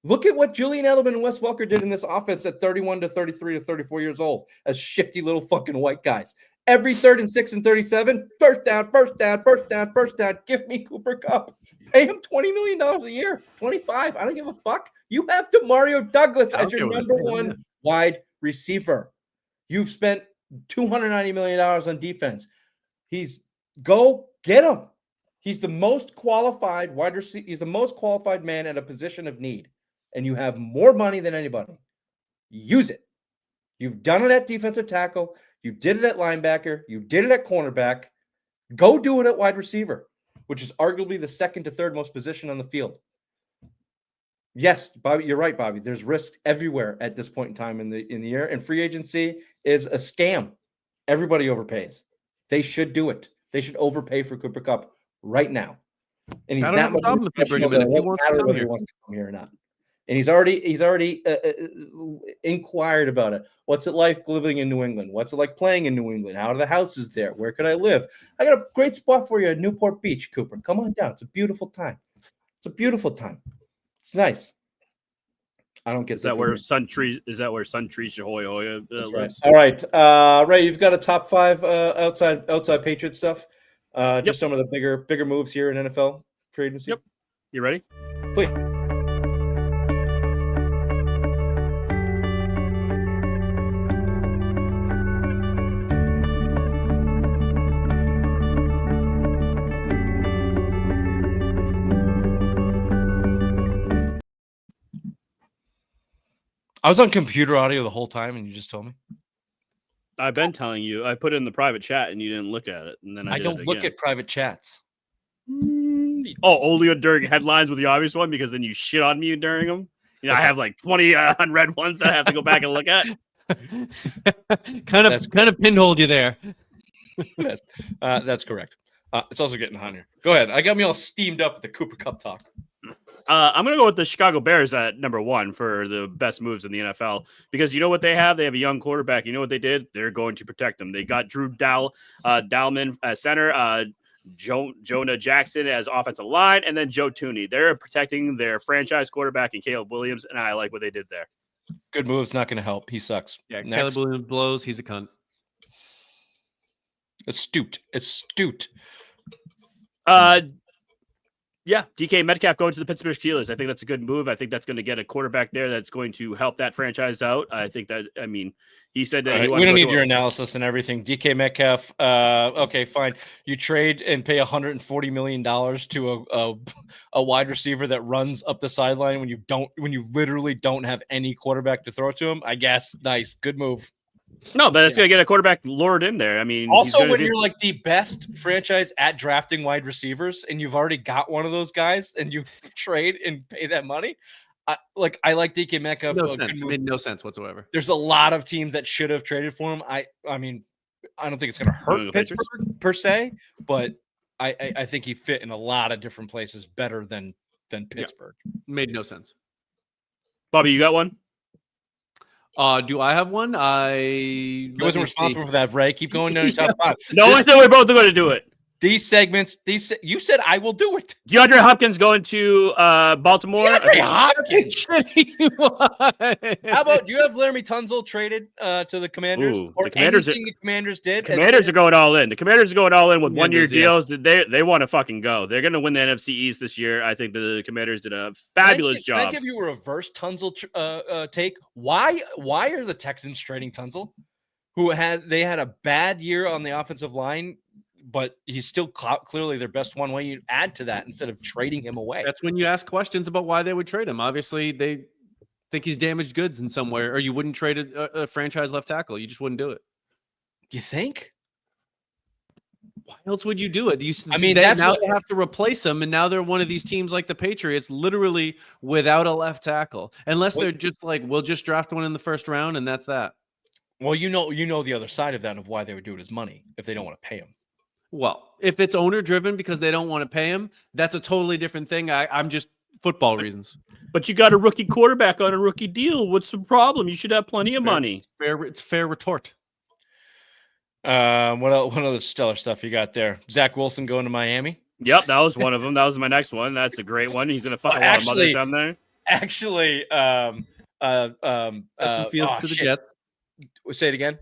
Look at what Julian Edelman and Wes Welker did in this offense at 31 to 33 to 34 years old as shifty little fucking white guys. Every 3rd and 6 and 37, first down. Give me Cooper Kupp. Pay him $20 million a year, 25. I don't give a fuck. You have DeMario Douglas as your number one wide receiver. You've spent $290 million on defense. Go get him. He's the most qualified wide receiver. He's the most qualified man at a position of need. And you have more money than anybody. Use it. You've done it at defensive tackle. You did it at linebacker. You did it at cornerback. Go do it at wide receiver, which is arguably the 2nd to 3rd most position on the field. Yes, Bobby, you're right, Bobby. There's risk everywhere at this point in time in the year, and free agency is a scam. Everybody overpays. They should do it. They should overpay for Cooper Kupp right now. And he's not much problem if you bring him in. If he wants to come here or not. And he's already inquired about it. What's it like living in New England? What's it like playing in New England? How are the houses there? Where could I live? I got a great spot for you at Newport Beach, Cooper. Come on down. It's a beautiful time. It's nice. I don't get Is that where Sun Trees Hoya lives? Right. All right. Ray, you've got a top 5 outside Patriot stuff. Just some of the bigger moves here in NFL free agency. Yep. You ready? Please. I was on computer audio the whole time, and you just told me. I've been telling you. I put it in the private chat, and you didn't look at it. And then I don't look at private chats. Only during headlines with the obvious one, because then you shit on me during them. I have like 20 unread ones that I have to go back and look at. kind of pinholed you there. That's correct. It's also getting hot here. Go ahead. I got me all steamed up with the Cooper Kupp talk. I'm going to go with the Chicago Bears at number 1 for the best moves in the NFL, because you know what they have? They have a young quarterback. You know what they did? They're going to protect him. They got Drew Dalman as center, Jonah Jackson as offensive line, and then Joe Tooney. They're protecting their franchise quarterback and Caleb Williams, and I like what they did there. Good move's not going to help. He sucks. Yeah, Caleb Williams blows. He's a cunt. Astute. Yeah, DK Metcalf going to the Pittsburgh Steelers. I think that's a good move. I think that's going to get a quarterback there that's going to help that franchise out. I think that, he said that we don't need your analysis and everything. DK Metcalf, okay, fine. You trade and pay $140 million to a wide receiver that runs up the sideline when you literally don't have any quarterback to throw to him. I guess nice, good move. No, but it's going to get a quarterback lured in there. Also, when you're like the best franchise at drafting wide receivers and you've already got one of those guys and you trade and pay that money, I like DK Metcalf. It made no sense whatsoever. There's a lot of teams that should have traded for him. I don't think it's going to hurt Pittsburgh per se, but I think he fit in a lot of different places better than Pittsburgh. Yeah. Made no sense. Bobby, you got one? Do I have one? He wasn't responsible for that, Ray. Keep going down your top 5. No one said we're both going to do it. these segments, you said I will do it. DeAndre Hopkins going to Baltimore. DeAndre Hopkins. How How about, do you have Laramie Tunzel traded to the Commanders? Ooh, or the Commanders anything the Commanders did? Commanders are going all in. The Commanders are going all in with Commanders, 1-year deals. They want to fucking go. They're going to win the NFC East this year. I think the Commanders did a fabulous job. Can I give you a reverse Tunzel take? Why are the Texans trading Tunzel, who had a bad year on the offensive line, but he's still clearly their best one? Way you add to that instead of trading him away. That's when you ask questions about why they would trade him. Obviously, they think he's damaged goods in some way, or you wouldn't trade a franchise left tackle. You just wouldn't do it. You think? Why else would you do it? That's now what, they have to replace him, and now they're one of these teams like the Patriots, literally without a left tackle, unless they're just like, we'll just draft one in the first round, and that's that. Well, you know the other side of that, of why they would do it is money if they don't want to pay him. Well, if it's owner driven because they don't want to pay him, that's a totally different thing. I'm just football reasons. But you got a rookie quarterback on a rookie deal. What's the problem? You should have plenty of money. It's fair retort. What other stellar stuff you got there? Zach Wilson going to Miami? Yep, that was one of them. That was my next one. That's a great one. He's gonna fuck a lot of mothers down there. Actually, Justin Fields to the Jets. Say it again.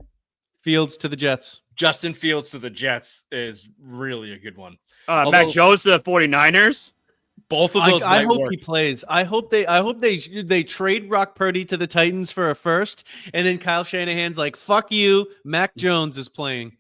Fields to the Jets. Justin Fields to the Jets is really a good one. Mac Jones to the 49ers. Both of those. I hope he plays. I hope they trade Brock Purdy to the Titans for a first, and then Kyle Shanahan's like, "Fuck you, Mac Jones is playing."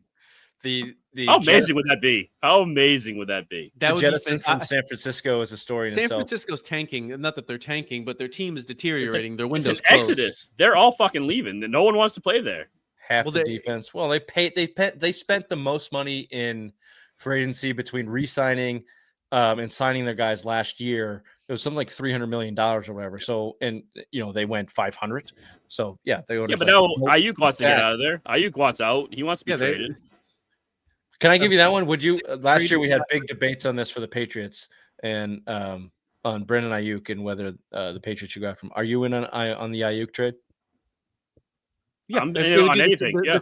How amazing would that be? How amazing would that be? That would be from San Francisco is a story in itself. San Francisco's tanking. Not that they're tanking, but their team is deteriorating. Their windows it's an exodus. They're all fucking leaving. No one wants to play there. Half the defense. Well, they spent the most money in free agency between re-signing and signing their guys last year. It was something like $300 million or whatever. So, and they went 500. So yeah, they go. Yeah, but now Ayuk wants to get out of there. Ayuk wants out. He wants to be traded. Can I give you that one? Would you? Last year we had big debates on this for the Patriots and on Brandon Ayuk and whether the Patriots should go after him. Are you in on the Ayuk trade? Yeah, I'm on anything. The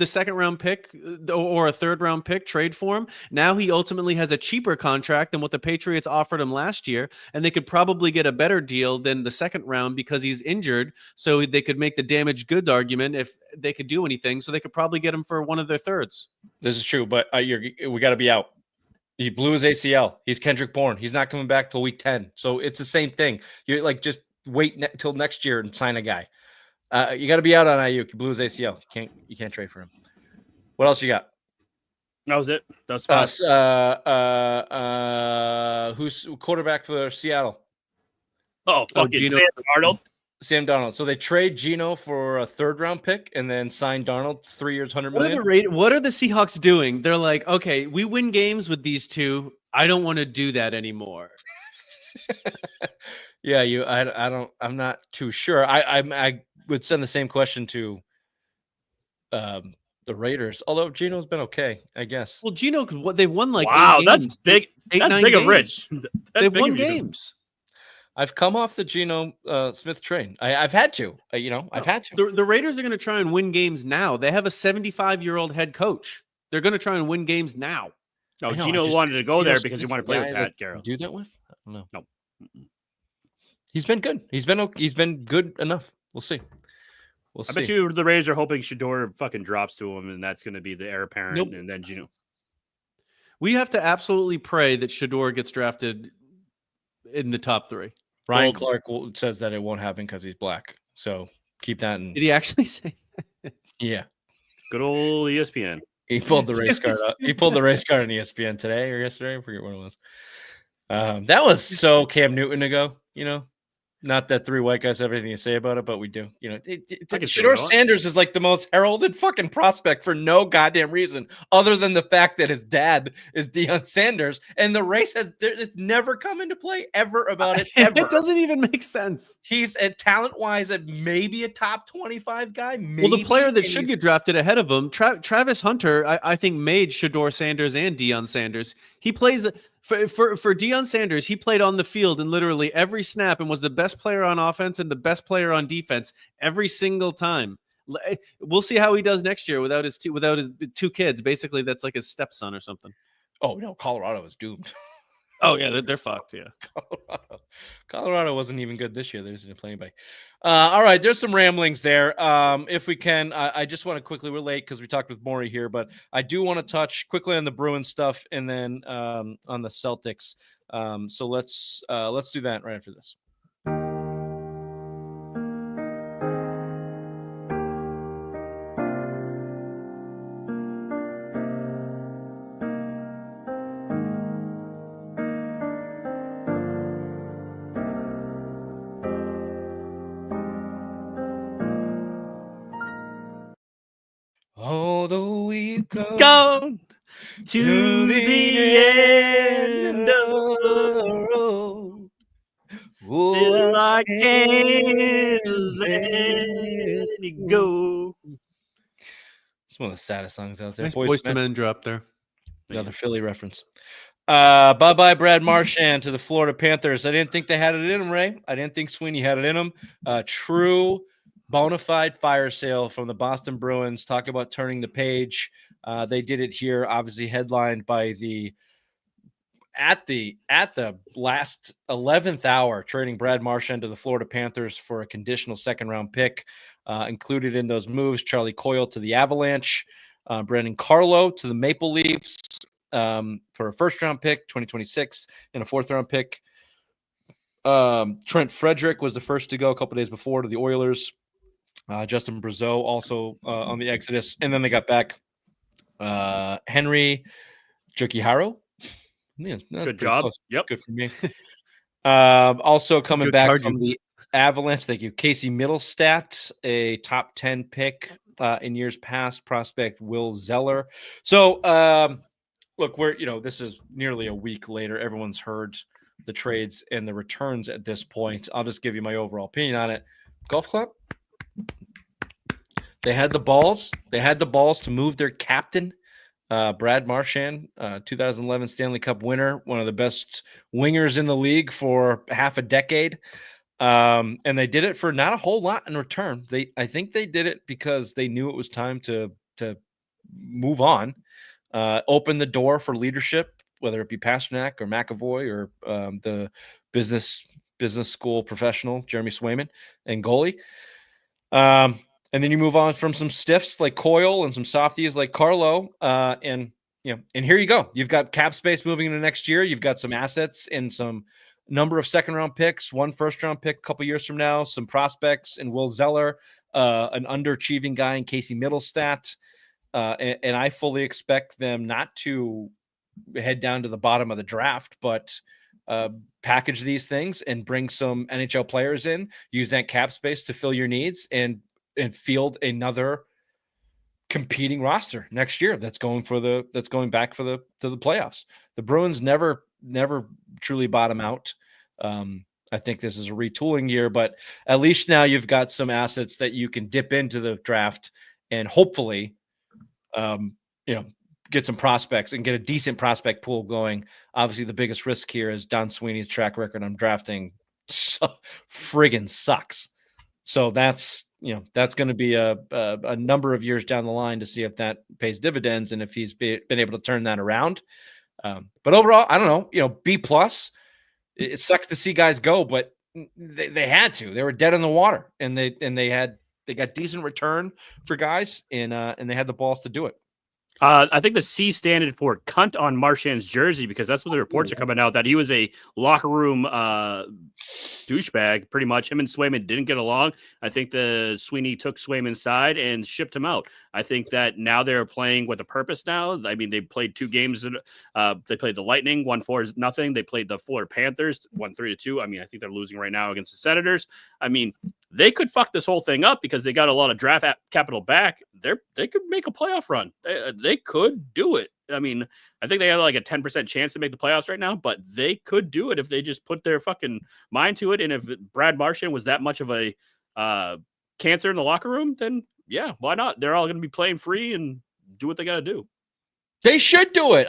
second round pick or a third round pick trade for him. Now he ultimately has a cheaper contract than what the Patriots offered him last year, and they could probably get a better deal than the second round because he's injured. So they could make the damaged goods argument if they could do anything. So they could probably get him for one of their thirds. This is true, but we got to be out. He blew his ACL. He's Kendrick Bourne. He's not coming back till week 10. So it's the same thing. You're like, just wait till next year and sign a guy. You got to be out on Ayuk. He blew his ACL. You can't trade for him. What else you got? That was it. That's who's quarterback for Seattle? Fucking Sam Darnold. Sam Darnold. So they trade Geno for a third round pick and then sign Darnold 3 years, $100 million. What are the Seahawks doing? They're like, okay, we win games with these two. I don't want to do that anymore. Yeah, I'm not too sure. I would send the same question to the Raiders, although Geno's been okay, I guess. Well, Geno, they've won like that's big. That's big of Rich. They've won games. I've come off the Geno Smith train. I've had to. I've had to. The Raiders are going to try and win games now. They have a 75-year-old head coach. They're going to try and win games now. No, Geno wanted to go there because he wanted to play with Pat Carroll. Do that with? I don't know. No. He's been good. He's been good enough. We'll see. I bet you the Raiders are hoping Shador fucking drops to him, and that's going to be the heir apparent, and then Geno. We have to absolutely pray that Shador gets drafted in the top 3. Ryan Clark says that it won't happen because he's black. So keep that in. Did he actually say that? Yeah. Good old ESPN. He pulled the race card up. He pulled the race card on ESPN today or yesterday. I forget what it was. That was so Cam Newton ago, Not that 3 white guys have anything to say about it, but we do. Shador Sanders is like the most heralded fucking prospect for no goddamn reason other than the fact that his dad is Deion Sanders, and the race it's never come into play ever about it. Ever. It doesn't even make sense. He's talent-wise maybe a top 25 guy. Well, the player that should get drafted ahead of him, Travis Hunter, I think made Shador Sanders and Deion Sanders. He plays. For Deion Sanders, he played on the field in literally every snap and was the best player on offense and the best player on defense every single time. We'll see how he does next year without his 2 kids. Basically, that's like his stepson or something. Oh no, Colorado is doomed. Oh yeah, they're fucked. Yeah. Colorado wasn't even good this year. They didn't play anybody. All right, there's some ramblings there. If we can, I just want to quickly relate because we talked with Morey here, but I do want to touch quickly on the Bruins stuff and then on the Celtics. So let's do that right after this. Although we've Gone to the end of the road. Still I can't let you go. It's one of the saddest songs out there. Nice Boys to Men. Men drop there. Another Philly reference. Bye-bye, Brad Marchand to the Florida Panthers. I didn't think they had it in them, Ray. I didn't think Sweeney had it in them. True bona fide fire sale from the Boston Bruins. Talk about turning the page. They did it here, obviously headlined by at the last 11th hour, trading Brad Marchand to the Florida Panthers for a conditional second-round pick. Included in those moves, Charlie Coyle to the Avalanche, Brandon Carlo to the Maple Leafs for a first-round pick, 2026, and a fourth-round pick. Trent Frederick was the first to go a couple days before to the Oilers. Justin Brazeau also on the Exodus. And then they got back Henry Jokiharju. Yeah, Good job. Close. Yep. Good for me. Also coming back Jokiharju. from the Avalanche, thank you. Casey Middlestat, a top 10 pick in years past. Prospect Will Zeller. So, look, this is nearly a week later. Everyone's heard the trades and the returns at this point. I'll just give you my overall opinion on it. Golf club. They had the balls. They had the balls to move their captain, Brad Marchand, 2011 Stanley Cup winner, one of the best wingers in the league for half a decade. And they did it for not a whole lot in return. I think they did it because they knew it was time to move on, open the door for leadership, whether it be Pasternak or McAvoy or the business school professional Jeremy Swayman and goalie. And then you move on from some stiffs like Coyle and some softies like Carlo. And here you go. You've got cap space moving into next year. You've got some assets and some number of second-round picks, one first-round pick a couple years from now, some prospects and Will Zeller, an underachieving guy in Casey Middlestat. And I fully expect them not to head down to the bottom of the draft, but package these things and bring some NHL players in, use that cap space to fill your needs and field another competing roster next year that's going back to the playoffs. The Bruins never truly bottom out. I think this is a retooling year, but at least now you've got some assets that you can dip into the draft and hopefully get some prospects and get a decent prospect pool going. Obviously the biggest risk here is Don Sweeney's track record on drafting friggin' sucks. So that's going to be a number of years down the line to see if that pays dividends and if he's been able to turn that around. But overall, I don't know, B+. It sucks to see guys go, but they had to. They were dead in the water, and they got decent return for guys, and they had the balls to do it. I think the C standard for cunt on Marchand's jersey, because that's what the reports are coming out, that he was a locker room douchebag, pretty much. Him and Swayman didn't get along. I think the Sweeney took Swayman's side and shipped him out. I think that now they're playing with a purpose now. I mean, they played 2 games. They played the Lightning, 1-4-0. They played the Florida Panthers, 1-3-2. I mean, I think they're losing right now against the Senators. I mean, they could fuck this whole thing up because they got a lot of draft capital back. They could make a playoff run. They could do it. I mean, I think they have like a 10% chance to make the playoffs right now, but they could do it if they just put their fucking mind to it. And if Brad Marchand was that much of a cancer in the locker room, then yeah, why not? They're all going to be playing free and do what they got to do. They should do it.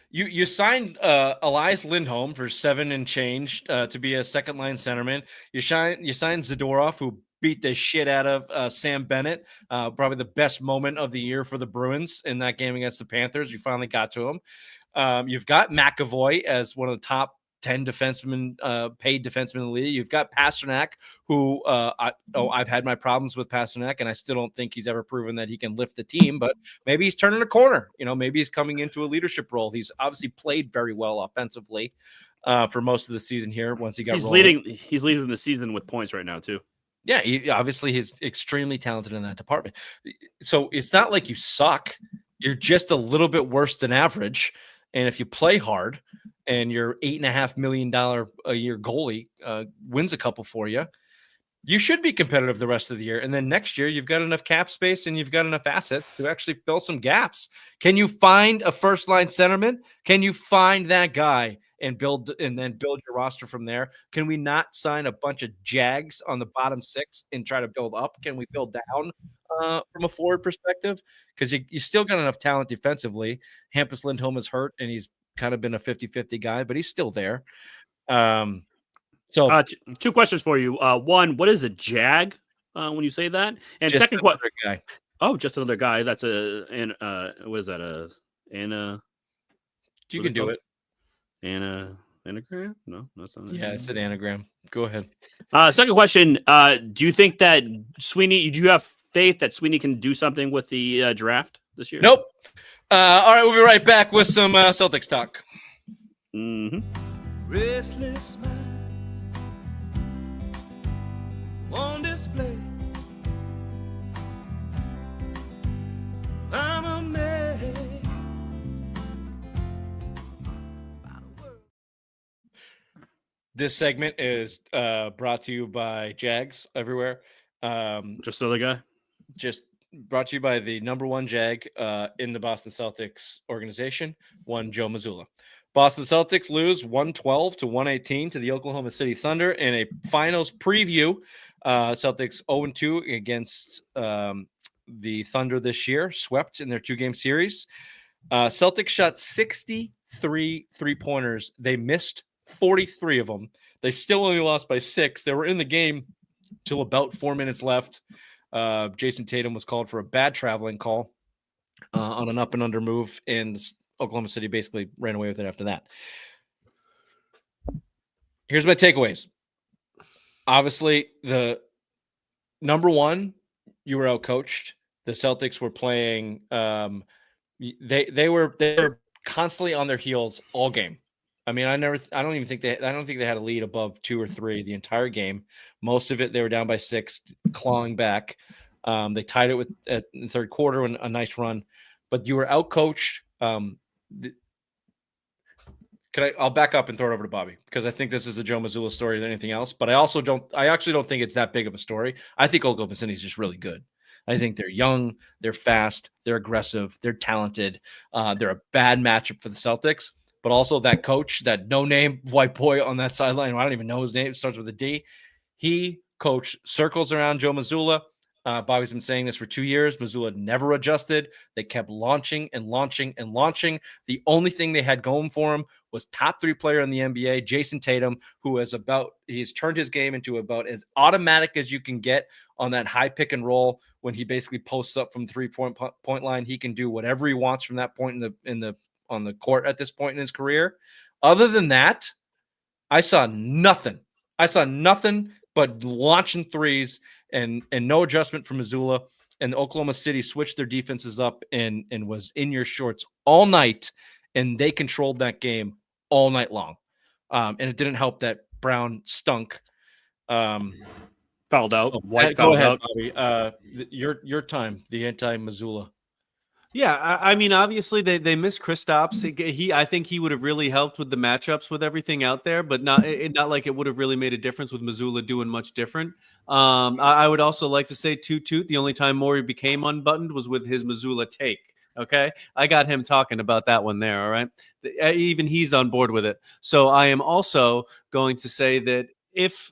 You signed Elias Lindholm for $7 and change to be a second line centerman. You signed Zadorov, who beat the shit out of Sam Bennett. Probably the best moment of the year for the Bruins in that game against the Panthers. You finally got to him. You've got McAvoy as one of the top 10 defensemen, paid defensemen in the league. You've got Pasternak, who I've had my problems with Pasternak, and I still don't think he's ever proven that he can lift the team, but maybe he's turning a corner. Maybe he's coming into a leadership role. He's obviously played very well offensively for most of the season here once he got rolling. He's leading the season with points right now, too. Yeah, obviously he's extremely talented in that department. So it's not like you suck. You're just a little bit worse than average. And if you play hard and your $8.5 million a year goalie wins a couple for you, you should be competitive the rest of the year. And then next year, you've got enough cap space and you've got enough assets to actually fill some gaps. Can you find a first line centerman? Can you find that guy and then build your roster from there? Can we not sign a bunch of Jags on the bottom six and try to build up? Can we build down from a forward perspective? Because you still got enough talent defensively. Hampus Lindholm is hurt, and he's kind of been a 50-50 guy, but he's still there. So two questions for you. One, what is a Jag when you say that? And second question, guy. Oh, just another guy. That's what is that? You can do it. Anagram? No, that's not. Yeah, it's an anagram. Go ahead. Second question. Do you think that Sweeney? Do you have faith that Sweeney can do something with the draft this year? Nope. All right, we'll be right back with some Celtics talk. Mm-hmm. Restless minds on display. I'm a man. This segment is brought to you by Jags everywhere. Just another guy. Just brought to you by the number one Jag in the Boston Celtics organization, one Joe Mazzulla. Boston Celtics lose 112-118 to the Oklahoma City Thunder in a finals preview. Celtics 0-2 against the Thunder this year, swept in their 2-game series. Celtics shot 63 3-pointers. They missed 43 of them. They still only lost by 6. They were in the game till about 4 minutes left. Jason Tatum was called for a bad traveling call on an up and under move, and Oklahoma City basically ran away with it after that. Here's my takeaways. Obviously, the number one, you were outcoached. The Celtics were playing. They were constantly on their heels all game. I mean, I don't think they had a lead above 2 or 3 the entire game. Most of it, they were down by 6, clawing back. They tied it in the third quarter, and a nice run. But you were outcoached. I'll back up and throw it over to Bobby, because I think this is a Joe Mazzulla story than anything else. But I actually don't think it's that big of a story. I think Oklahoma City is just really good. I think they're young, they're fast, they're aggressive, they're talented. They're a bad matchup for the Celtics. But also that coach, that no-name white boy on that sideline, I don't even know his name, it starts with a D. He coached circles around Joe Mazzulla. Bobby's been saying this for 2 years. Mazzulla never adjusted. They kept launching and launching and launching. The only thing they had going for him was top 3 player in the NBA, Jason Tatum, he's turned his game into about as automatic as you can get on that high pick and roll. When he basically posts up from the 3-point line, he can do whatever he wants from that point on the court at this point in his career. Other than that, I saw nothing. But launching threes and no adjustment from Mazzulla. And Oklahoma City switched their defenses up and was in your shorts all night, and they controlled that game all night long. And it didn't help that Brown stunk. Fouled out. Go ahead, Bobby. Your time, the anti-Mazzulla. Yeah, I mean, obviously they missed Kristaps. I think he would have really helped with the matchups with everything out there, but not like it would have really made a difference with Mazzulla doing much different. I would also like to say toot. The only time Morey became unbuttoned was with his Mazzulla take. Okay, I got him talking about that one there. All right, even he's on board with it. So I am also going to say that if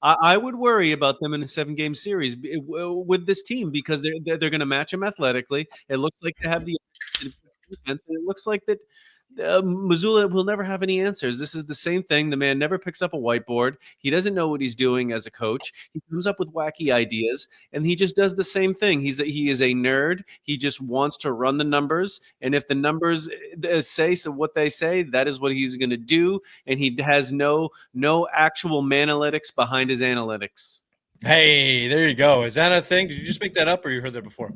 I would worry about them in a 7-game series with this team, because they're going to match them athletically. It looks like they have the defense, and it looks like that Missoula will never have any answers. This is the same thing. The man never picks up a whiteboard. He doesn't know what he's doing as a coach. He comes up with wacky ideas, and he just does the same thing. He is a nerd. He just wants to run the numbers, and if the numbers say so what they say, that is what he's going to do. And he has no actual manalytics behind his analytics. Hey, there you go. Is that a thing? Did you just make that up, or you heard that before?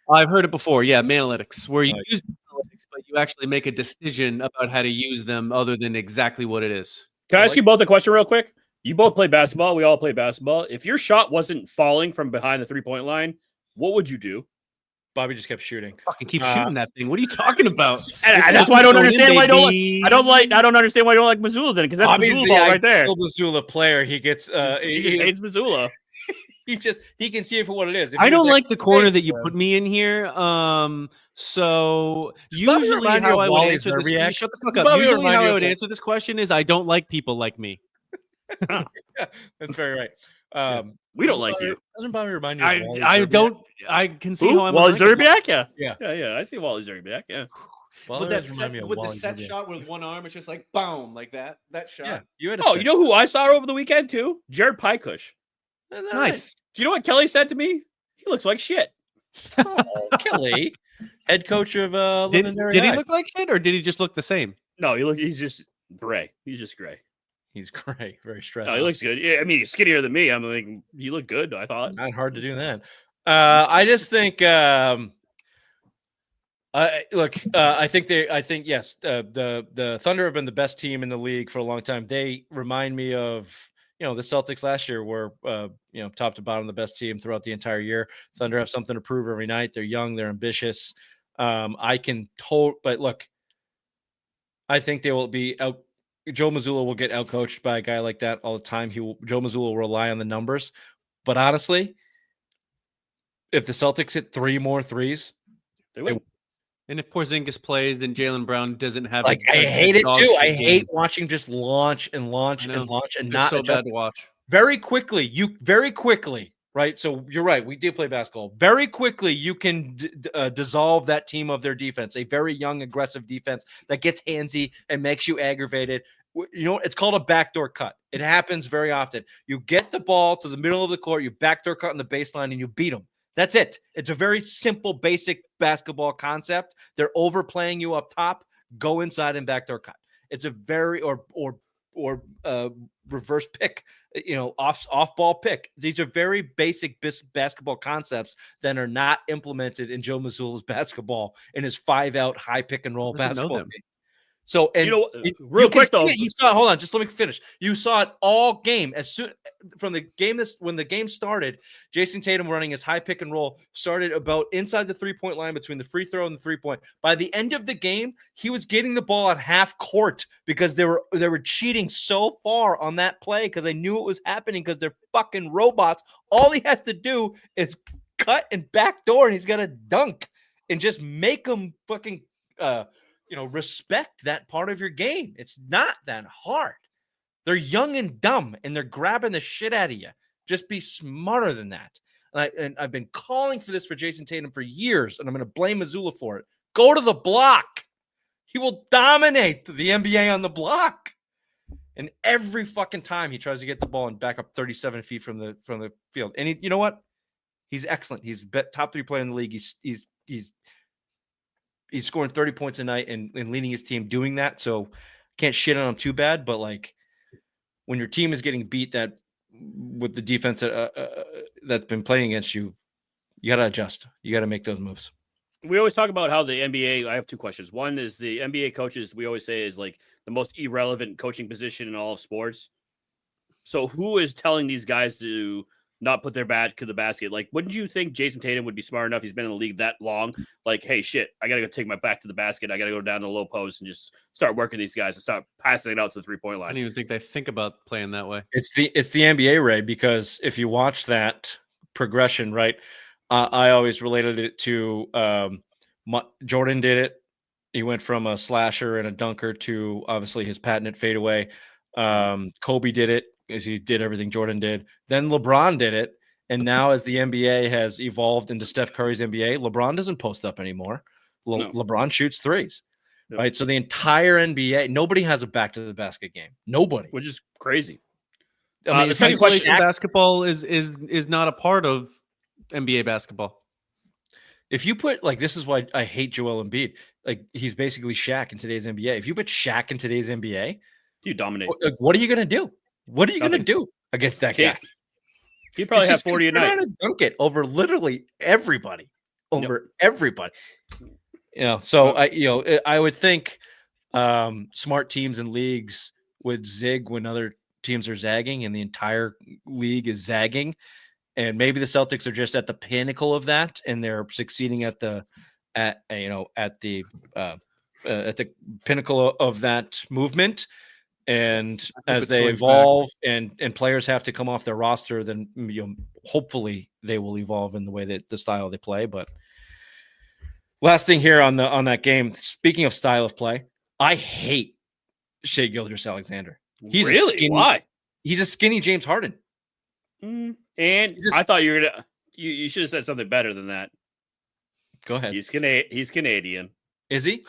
I've heard it before. Yeah, manalytics, where you use analytics, but you actually make a decision about how to use them other than exactly what it is. Can I ask you both a question real quick? You both play basketball. We all play basketball. If your shot wasn't falling from behind the 3-point line, what would you do? Bobby just kept shooting. Fucking keep shooting that thing. What are you talking about? And that's why I don't understand why I don't understand why you don't like Missoula then, because that's Bobby's Missoula the ball right there. Missoula player. He gets He hates Missoula. he can see it for what it is. I don't like the corner that you put me in here. So usually how I would answer this, shut the fuck up. Usually how I would answer this question is I don't like people like me. Yeah, that's very right. We don't like you. Doesn't Bobby remind you? Of I don't. I can see how I'm. Wally Zerbiak, yeah. I see Wally Zerbiak, yeah. With that set shot with one arm, it's just like boom, like that. That shot. Yeah, you know who I saw over the weekend too? Jared Pykush. Nice. Do you know what Kelly said to me? He looks like shit. Oh, Kelly, head coach of did he look like shit, or did he just look the same? No, he's just gray. He's just gray. He's gray, very stressed. No, he looks good. Yeah, I mean, he's skinnier than me. I'm like, you look good. I thought. Not hard to do that. I just think. I think yes. The Thunder have been the best team in the league for a long time. They remind me of the Celtics last year, were top to bottom the best team throughout the entire year. Thunder have something to prove every night. They're young. They're ambitious. But look, I think they will be out. Joe Mazzulla will get outcoached by a guy like that all the time. Joe Mazzulla will rely on the numbers. But honestly, if the Celtics hit 3 more threes, they win. And if Porzingis plays, then Jaylen Brown doesn't have. I hate it too. I hate watching just launch and not so bad to watch. Very quickly, right? So you're right. We do play basketball. Very quickly, you can dissolve that team of their defense. A very young, aggressive defense that gets handsy and makes you aggravated. It's called a backdoor cut. It happens very often. You get the ball to the middle of the court, you backdoor cut on the baseline, and you beat them. That's it. It's a very simple, basic basketball concept. They're overplaying you up top. Go inside and backdoor cut. It's a very or reverse pick, off ball pick. These are very basic basketball concepts that are not implemented in Joe Mazzulla's basketball in his 5-out high pick and roll basketball game. So, and real quick though, you saw. Hold on, just let me finish. You saw it all game as soon from the game. When the game started, Jason Tatum running his high pick and roll started about inside the 3-point line between the free throw and the 3-point. By the end of the game, he was getting the ball at half court because they were cheating so far on that play because they knew it was happening because they're fucking robots. All he has to do is cut and backdoor, and he's got to dunk and just make them fucking. Respect that part of your game. It's not that hard. They're young and dumb, and they're grabbing the shit out of you. Just be smarter than that. And I've been calling for this for Jason Tatum for years, and I'm going to blame Mazzulla for it. Go to the block. He will dominate the NBA on the block. And every fucking time he tries to get the ball and back up 37 feet from the field. And you know what? He's excellent. He's top 3 player in the league. He's scoring 30 points a night and leading his team doing that. So can't shit on him too bad. But like when your team is getting beat that with the defense that's been playing against you, you got to adjust. You got to make those moves. We always talk about how the NBA, I have 2 questions. One is the NBA coaches, we always say is like the most irrelevant coaching position in all of sports. So who is telling these guys to not put their back to the basket? Like, wouldn't you think Jason Tatum would be smart enough? He's been in the league that long. Like, hey, shit, I got to go take my back to the basket. I got to go down to the low post and just start working these guys and start passing it out to the 3-point line. I don't even think they think about playing that way. It's the NBA, Ray, because if you watch that progression, right, I always related it to Jordan did it. He went from a slasher and a dunker to obviously his patented fadeaway. Kobe did it. As he did everything Jordan did. Then LeBron did it. And now as the NBA has evolved into Steph Curry's NBA, LeBron doesn't post up anymore. LeBron shoots threes. right? So the entire NBA, nobody has a back to the basket game. Nobody. which is crazy. I mean, the if you second put question- Shaq- basketball is not a part of NBA basketball. if you put like this is why I hate Joel Embiid. Like he's basically Shaq in today's NBA. If you put Shaq in today's NBA, You dominate. like, what are you gonna do? What are you gonna Nothing. do against that Can't- guy? He'd probably He's have just gonna 40 a turn night. around and dunk it over literally everybody. Everybody. So I would think smart teams and leagues would zig when other teams are zagging and the entire league is zagging. And maybe the Celtics are just at the pinnacle of that and they're succeeding at the pinnacle of that movement. And as they evolve and players have to come off their roster, then hopefully they will evolve in the way that the style they play. But last thing here on that game, speaking of style of play, I hate Shai Gilgeous-Alexander. He's Really? Why? He's a skinny James Harden. And just- I thought you were gonna. You should have said something better than that. Go ahead. He's Canadian. Is he?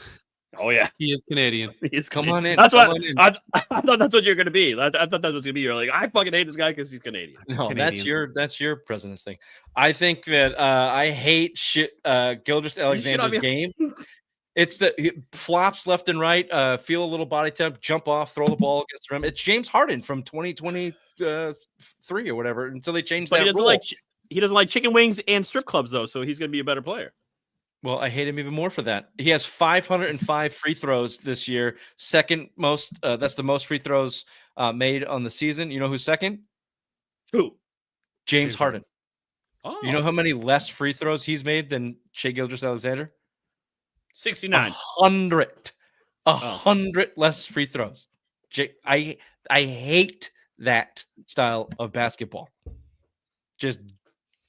Oh yeah, He is Canadian. he's Come on in. That's Come what on in. I thought. That's what you're gonna be. I thought that was gonna be. You're like, I fucking hate this guy because he's Canadian. No, Canadian. that's your president's thing. I think that I hate Gilgeous-Alexander's game. It's the flops left and right, feel a little body temp, jump off, throw the ball against the rim. It's James Harden from 2023 or whatever until they changed But that he doesn't rule. he doesn't like chicken wings and strip clubs though, so he's gonna be a better player. Well, I hate him even more for that. He has 505 free throws this year, second most. That's the most free throws made on the season. You know who's second? Who? James Harden. Oh, You know how many less free throws he's made than Shai Gilgeous-Alexander? 69. 100. 100 less free throws. I hate that style of basketball. Just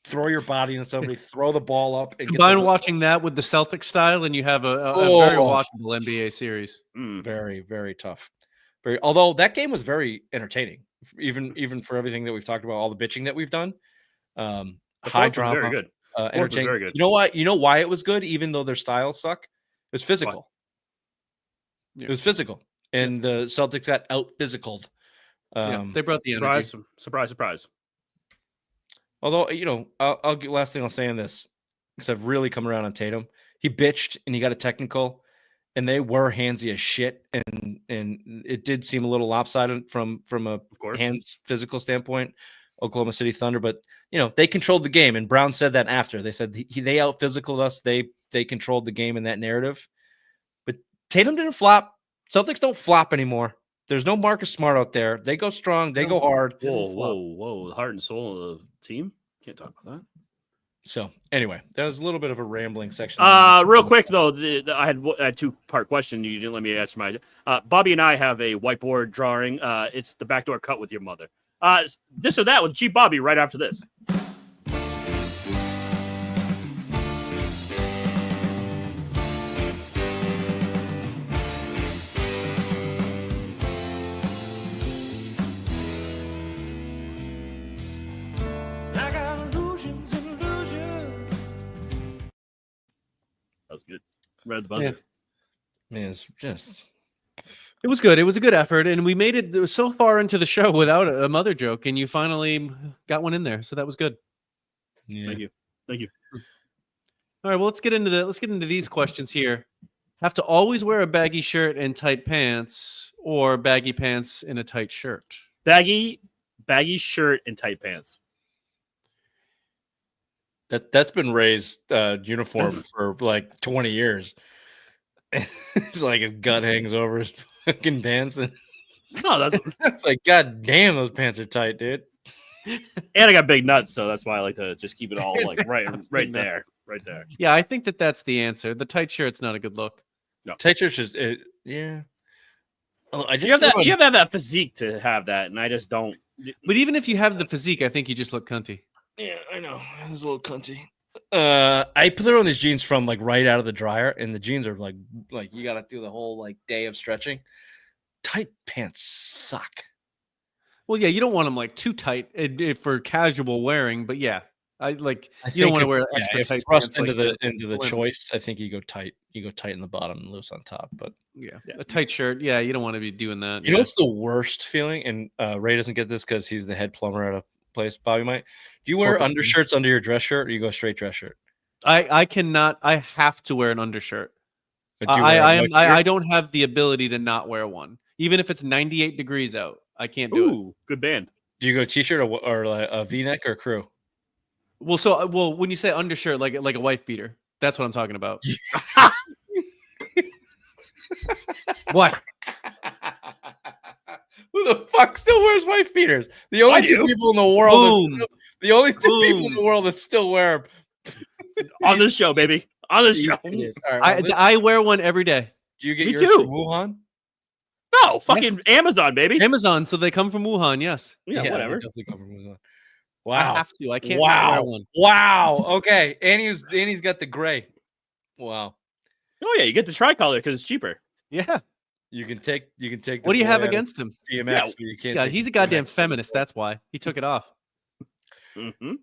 throw your body into somebody, throw the ball up, and Combine get the watching that with the Celtic style, and you have a very watchable NBA series. Very, very tough. Although that game was very entertaining, even for everything that we've talked about, all the bitching that we've done. High drama, very good. entertaining. Very good. You know what? You know why it was good, even though their styles suck. It was physical. Yeah. It was physical, and the Celtics got out physicaled. They brought the energy. Surprise. Although I'll get last thing I'll say on this because I've really come around on Tatum. He bitched and he got a technical, and they were handsy as shit, and it did seem a little lopsided from a hands physical standpoint. Oklahoma City Thunder, but they controlled the game, and Brown said that after they said they out physicaled us. They controlled the game in that narrative, but Tatum didn't flop. Celtics don't flop anymore. There's no Marcus Smart out there. They go strong. They go hard. Whoa. The heart and soul of the team. Can't talk about that. So anyway, that was a little bit of a rambling section. Real quick though, I had a 2-part question. You didn't let me answer my. Bobby and I have a whiteboard drawing. It's the backdoor cut with your mother. This or that with G Bobby right after this. I got illusions. That was good. Right at the buzzer. Man, it's just. It was good. It was a good effort, and we made it so far into the show without a mother joke, and you finally got one in there, so that was good. Yeah. Thank you. All right, well, let's get into these questions here. Have to always wear a baggy shirt and tight pants, or baggy pants in a tight shirt? Baggy shirt and tight pants. That's been Ray's uniform for like 20 years. It's like his gut hangs over his fucking pants, and No, that's it's like, God damn, those pants are tight, dude. and I got big nuts, so that's why I like to just keep it all like right there. Yeah, I think that's the answer. The tight shirt's not a good look. No. Tight shirts just yeah. Oh, I just You have feel you have to have that physique to have that, and I just don't. But even if you have the physique, I think you just look cunty. Yeah, I know. It was a little cunty. I put on these jeans from like right out of the dryer, and the jeans are like you got to do the whole like day of stretching. Tight pants suck. Well, yeah, you don't want them like too tight for casual wearing, but yeah, I like I you don't think want to if- wear yeah, extra if tight thrust pants like into the Slims. choice. I think you go tight. You go tight in the bottom and loose on top. But Yeah, a tight shirt. Yeah, you don't want to be doing that. you know what's the worst feeling? And Ray doesn't get this because he's the head plumber at a place. Bobby might. Do you wear Corporate undershirts under your dress shirt, or you go straight dress shirt? I cannot. I have to wear an undershirt. Or do you wear a white I shirt? don't have the ability to not wear one, even if it's 98 degrees out. I can't do it. Ooh, good band. Do you go t-shirt or like a V-neck or crew? Well, when you say undershirt, like a wife beater, that's what I'm talking about. What? Who the fuck still wears wife beaters? The only two do. people in the world. Boom. The only two people in Boom. the world that still wear them. On this show, baby. On this show. It is. All right, well, I wear one every day. do you get Me yours too. from Wuhan? No, fucking Amazon, baby. Amazon, so they come from Wuhan. Yes, Yeah, they whatever. definitely come from Wuhan. I Wow. have to. I can't not wear Wow. one. Wow. Okay. Annie's got the gray. Wow. Oh yeah, you get the tricolor because it's cheaper. Yeah. You can take. The What do you boy have out of against him? DMX, Yeah. but you can't. Yeah, take he's the a goddamn DMX. feminist. That's why he took it off. Mm-hmm.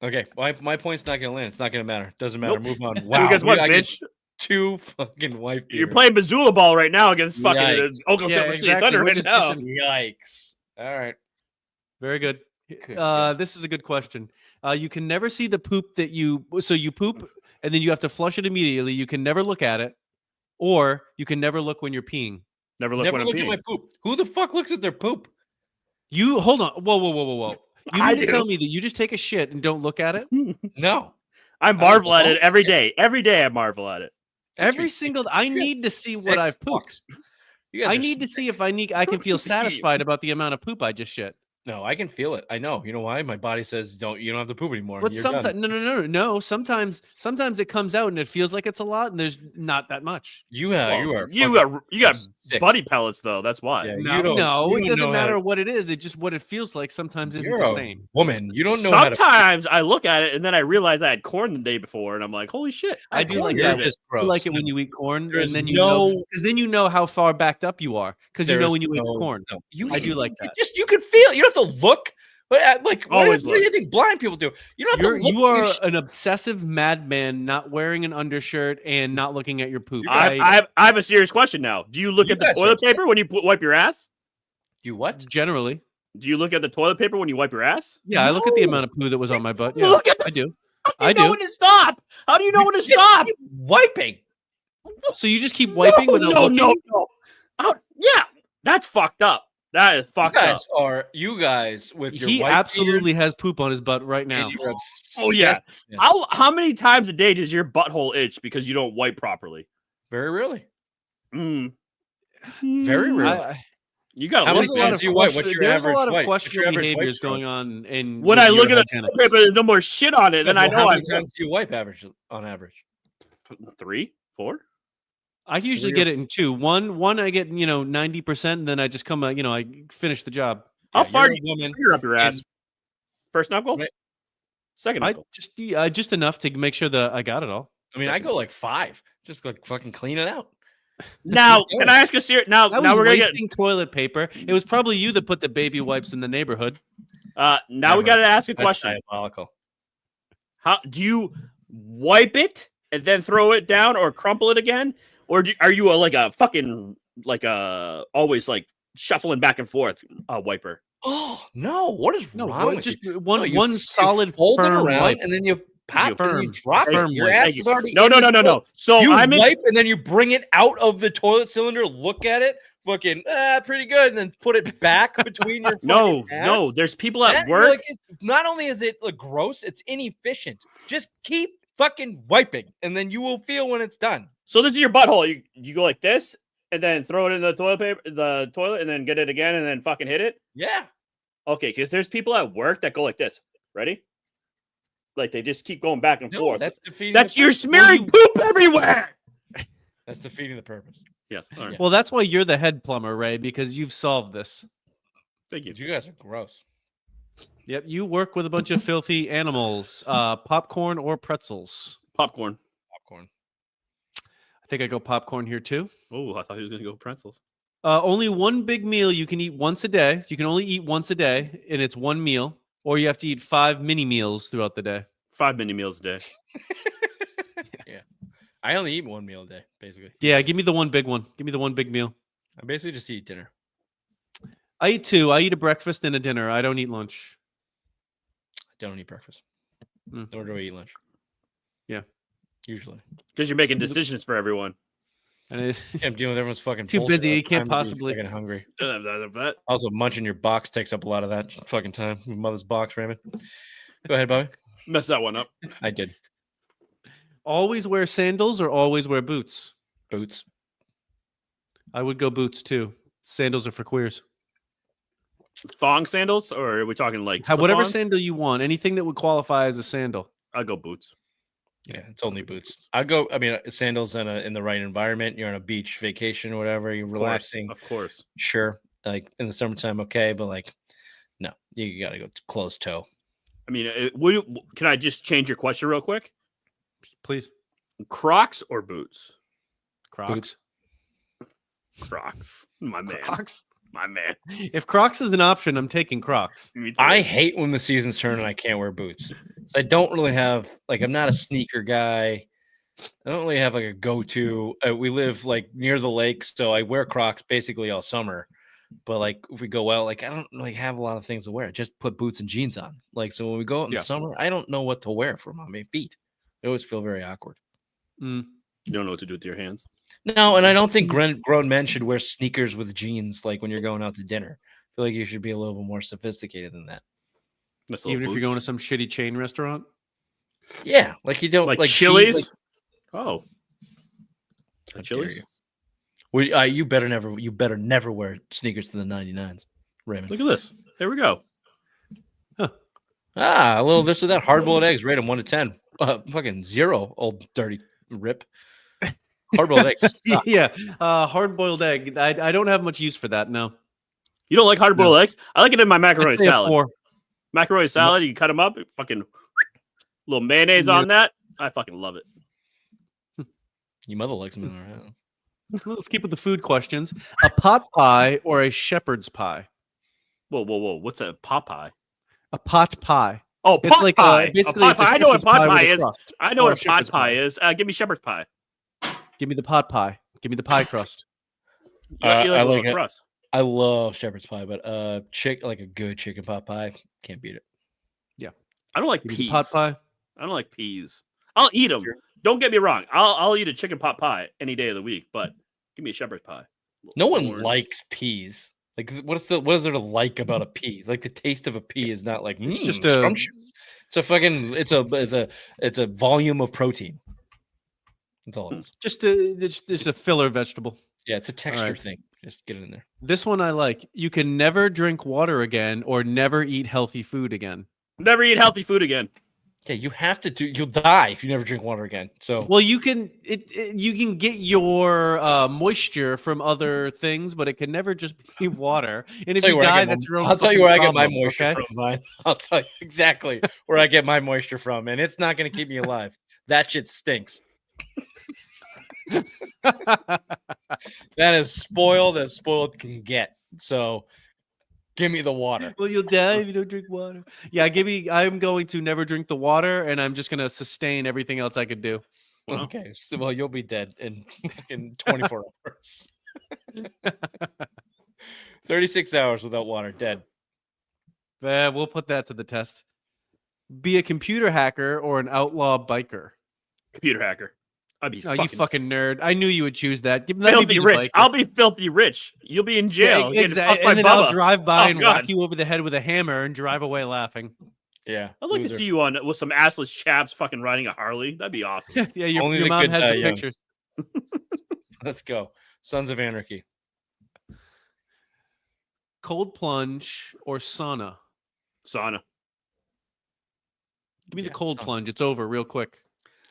Okay. My point's not gonna land. It's not gonna matter. Doesn't matter. Nope. Move on. Well, Wow. guess what, I get bitch? two fucking wife You're beaters. playing Missoula ball right now against fucking Yikes. Oklahoma City Thunder We're right just now. dishing- Yikes. All right. Very good. Good, good. This is a good question. You can never see the poop that you poop and then you have to flush it immediately. You can never look at it, or you can never look when you're peeing. Never look Never when I'm look at peeing. my poop. Who the fuck looks at their poop? You hold on. Whoa. You I mean to do. tell me that you just take a shit and don't look at it? No. I marvel at it don't every see it. day. Every day I marvel at it. Every single I need to see what Sick I've pooped. fucks. You guys I are need to sick. see if I can feel satisfied about the amount of poop I just shit. No, I can feel it. I know. You know why? My body says you don't have to poop anymore. But You're sometimes done. no. Sometimes it comes out and it feels like it's a lot, and there's not that much. You Well, are you fucking got sick. buddy pellets though. That's why. Yeah, No, you don't- no, you it don't doesn't know how matter to- what it is. It just what it feels like sometimes isn't You're the a same. woman. You don't know how to. Sometimes I look at it and then I realize I had corn the day before, and I'm like, holy shit! I do like You're that. just You gross. like it when you eat corn, There is and then you know no- because then you know how far backed up you are because you There know is when you eat no- corn. no. You, I do like that. You can feel. You don't have to look. But like, Always what do you look. think blind people do? You don't have to look. You at your are shit. an obsessive madman, not wearing an undershirt and not looking at your poop. I have a serious question now. Do you look You at the guys are toilet paper when you wipe your ass? You what? generally, Do you look at the toilet paper when you wipe your ass? yeah, I look at the No. amount of poo that was on my butt. You Yeah, look at the- I do. How do I you know do. when to stop? How do you know when to Just stop? keep wiping. So you just keep wiping without looking. No. Yeah, that's fucked up. That is fucked up. You guys with your He white absolutely has poop on his butt right beard, now. and you're Oh, yeah. obsessed- Yes. How many times a day does your butthole itch because you don't wipe properly? Very rarely. Mm. Very rarely. You got How to many look times at it. do you wipe? What's your There's a average lot of wipe? What's your questionable average wipe behaviors score? going on in When with I your look at the hygienics. toilet paper, there's no more shit on it. Then I know how I'm many times do you wipe on average? 3, 4. I usually Three or get it in two. One I get 90%, and then I just come I finish the job. How Yeah, far you're do a you woman finger up your ass? and- First knuckle? Right. Second I knuckle. just enough to make sure that I got it all. I mean, I go like 5. Just like fucking clean it out. Now, can I ask a serious? Now I was we're gonna get. wasting toilet paper. It was probably you that put the baby wipes in the neighborhood. Now we Never. got to ask a That's question. diabolical. How do you wipe it and then throw it down, or crumple it again, or are you always like shuffling back and forth wiper? Oh no! What is No, wrong with just you? one No, you- one you solid fold it firm around wipe. and then you pop and you Firm. drop Firm it. Your wipe. ass Thank is you. already No. in the toilet. So You I'm in. wipe and then you bring it out of the toilet cylinder, look at it, fucking pretty good, and then put it back between your No. fucking ass. There's people at That, work. like, not only is it like gross, it's inefficient. Just keep fucking wiping, and then you will feel when it's done. So this is your butthole. You go like this, and then throw it in the toilet, and then get it again, and then fucking hit it. Yeah. Okay, because there's people at work that go like this. Ready? Like they just keep going back and No, forth. that's defeating. That's the you're purpose. smearing poop everywhere. That's defeating the purpose. Yes. All right. Well, that's why you're the head plumber, Ray, because you've solved this. Thank you. You guys are gross. Yep, you work with a bunch of filthy animals. Popcorn or pretzels? Popcorn. Popcorn. I think I go popcorn here too. Oh, I thought he was gonna go pretzels. Only one big meal you can eat once a day. You can only eat once a day, and it's one meal. or you have to eat 5 mini meals throughout the day. 5 mini meals a day. Yeah. I only eat one meal a day, basically. Yeah, give me the one big one. Give me the one big meal. I basically just eat dinner. I eat 2. I eat a breakfast and a dinner. I don't eat lunch. I don't eat breakfast. Mm. Nor do I eat lunch. Yeah. Usually. Because you're making decisions for everyone. And I'm dealing with everyone's fucking too bullshit busy. all the You can't time to be possibly. fucking hungry. That Also, munching your box takes up a lot of that fucking time. Your mother's box, Raymond. Go ahead, Bobby. messed that one up. I did. Always wear sandals or always wear boots? Boots. I would go boots too. Sandals are for queers. Thong sandals, or are we talking like Have whatever slip-ons? sandal you want. Anything that would qualify as a sandal. I'll go boots. Yeah, it's only boots. I go. I mean, sandals in the right environment. You're on a beach vacation or whatever. You're relaxing. Of course. Sure. Like in the summertime, okay, but like, no, you gotta go closed toe. I mean, can I just change your question real quick? Please. Crocs or boots? Crocs. Boots. Crocs. My man. Crocs. My man. If Crocs is an option, I'm taking Crocs. Me too. I hate when the season's turn and I can't wear boots. So I don't really have I'm not a sneaker guy. I don't really have like a go-to. We live like near the lake, so I wear Crocs basically all summer. But like if we go out, like I don't really have a lot of things to wear. Just put boots and jeans on. Like so when we go out in the summer, I don't know what to wear for my feet. I always feel very awkward. You don't know what to do with your hands. No, and I don't think grown men should wear sneakers with jeans like when you're going out to dinner. I feel like you should be a little bit more sophisticated than that. Even if you're going to some shitty chain restaurant? Yeah, like you don't like like Chili's. cheese, Oh, How Chili's. dare you? You better never wear sneakers to the 99s, Raymond. Look at this. There we go. A little this or that. Hard-boiled eggs, rate them 1 to 10. Fucking 0, old dirty rip. Hard-boiled eggs. suck. Yeah. Hard-boiled egg. I don't have much use for that, no. You don't like hard-boiled eggs? I like it in my macaroni I'd say a salad. 4. Macaroni salad, you cut them up, fucking little mayonnaise on that. I fucking love it. Your mother likes them. All right. Let's keep with the food questions. A pot pie or a shepherd's pie? Whoa. What's a pot pie? A pot pie. Oh, It's pot like pie. basically A it's pot a pie. I know what shepherd's pot pie with pie a is. crust. I know Or what a a pot shepherd's pie pie. is. Give me shepherd's pie. Give me the pot pie. Give me the pie crust. You I like like a it. crust. I love shepherd's pie, but like a good chicken pot pie, can't beat it. I don't like Give me peas. the pot pie. I don't like peas. I'll eat them. Don't get me wrong. I'll eat a chicken pot pie any day of the week, but give me a shepherd's pie. No one Corn. likes peas. Like, what is there to like about a pea? Like the taste of a pea is not like It's just scrumptious. It's a fucking it's a volume of protein. That's all it is. Just a filler vegetable. Yeah, it's a texture right. thing. Just get it in there. This one I like. You can never drink water again or never eat healthy food again. Never eat healthy food again. Yeah, you have to do. You'll die if you never drink water again. So Well, you can you can get your moisture from other things, but it can never just be water. And if I'll tell you you where I die, get that's your own. I'll tell you where I get my problem, moisture okay? from, Vine. I'll tell you exactly where I get my moisture from, and it's not going to keep me alive. That shit stinks. That is spoiled as spoiled can get. So give me the water. Well, you'll die if you don't drink water. Yeah, I'm going to never drink the water, and I'm just going to sustain everything else I could do. Well. Okay. So, well, you'll be dead in 24 hours. 36 hours without water, dead. We'll put that to the test. Be a computer hacker or an outlaw biker. Computer hacker. I'd be Oh, you fucking nerd! I knew you would choose that. Let me filthy be the rich. biker. I'll be filthy rich. You'll be in jail. Yeah, getting fucked by and then I'll Bubba. drive by Oh, and God. whack you over the head with a hammer and drive away laughing. Yeah. I'd like to see you on with some assless chaps fucking riding a Harley. That'd be awesome. Yeah, your Only the mom good had die the young. pictures. Let's go. Sons of Anarchy. Cold plunge or sauna? Sauna. Give me the Yeah, cold sauna. plunge. It's over real quick.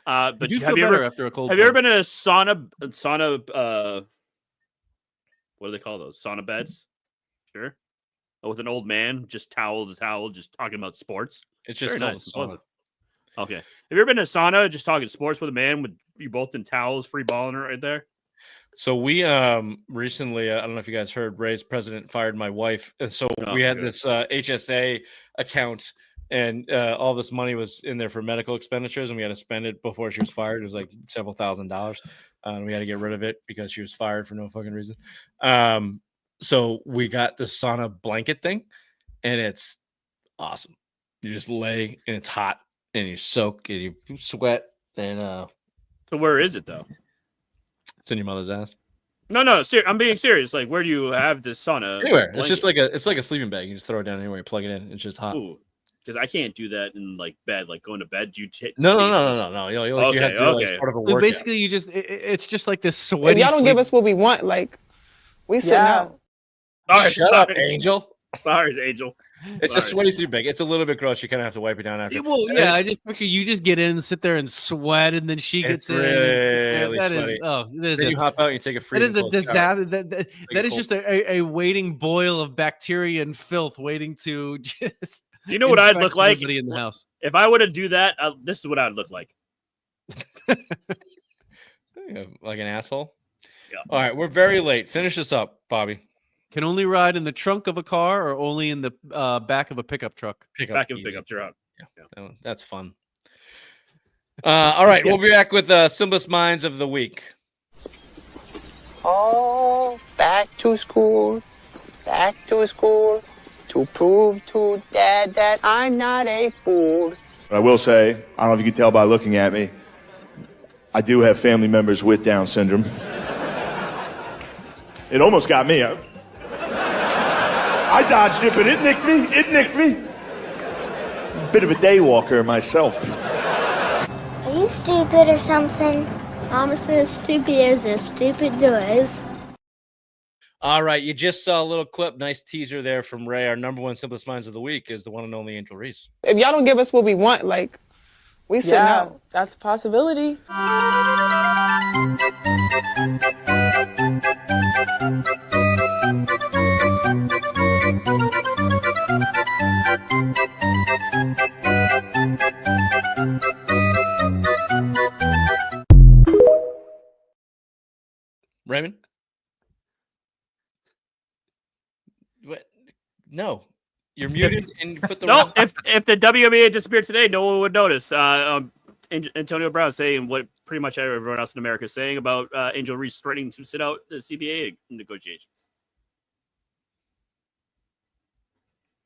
But you have feel you better ever after a cold have you ever plunge. been in a sauna? What do they call those? Sauna beds? Sure. With an old man, just towel to towel, just talking about sports. It's just Very called nice. a and sauna. pleasant. Okay. Have you ever been in a sauna, just talking sports with a man with you both in towels, free balling it right there? So we recently, I don't know if you guys heard, Ray's president fired my wife, and so we had this HSA account, and all this money was in there for medical expenditures, and we had to spend it before she was fired. It was like several $1,000s, and we had to get rid of it because she was fired for no fucking reason. So we got the sauna blanket thing, and it's awesome. You just lay, and it's hot, and you soak, and you sweat, and So where is it though? it's in your mother's ass. No, I'm being serious. Like, where do you have this sauna? Anywhere. blanket? It's just like a sleeping bag. You just throw it down anywhere, plug it in. It's just hot. Ooh, because I can't do that in like bed. Like going to bed, do you take? No. You Okay, have to do, like, okay. sort of a So workout. basically, you just it's just like this If sweaty. y'all don't give sleep- us what we want, like, we sitting out. Sorry, Shut up, Angel. Sorry, Angel. It's a sweaty sleeping bag. It's a little bit gross. You kind of have to wipe it down after. Yeah, well, yeah, I just picture you just get in and sit there and sweat, and then she It's gets in. And really that sweaty. is, oh, that is Then a, you hop out and you take a free. that is a disaster. That is cold. just a waiting boil of bacteria and filth waiting to just. You know what I'd infect look like everybody in the house. if I were to do that? This is what I'd look like. Like an asshole. Yeah. All right, we're very late. Finish this up, Bobby. Can only ride in the trunk of a car or only in the back of a pickup truck. Back in easy. pickup truck. That's fun. All right, we'll be back with Simplest Minds of the Week. Oh, back to school to prove to Dad that I'm not a fool. I will say, I don't know if you can tell by looking at me, I do have family members with Down syndrome. It almost got me. I dodged it, but it nicked me. Bit of a day walker myself. Are you stupid or something? I'm as stupid as stupid does. All right, you just saw a little clip. Nice teaser there from Ray. Our number one Simplest Minds of the Week is the one and only Angel Reese. If y'all don't give us what we want, like, we sitting out. That's a possibility. Raymond? What? No. You're muted and you put the No, wrong- if the WNBA disappeared today, no one would notice. Antonio Brown saying what pretty much everyone else in America is saying about Angel Reese threatening to sit out the CBA negotiations.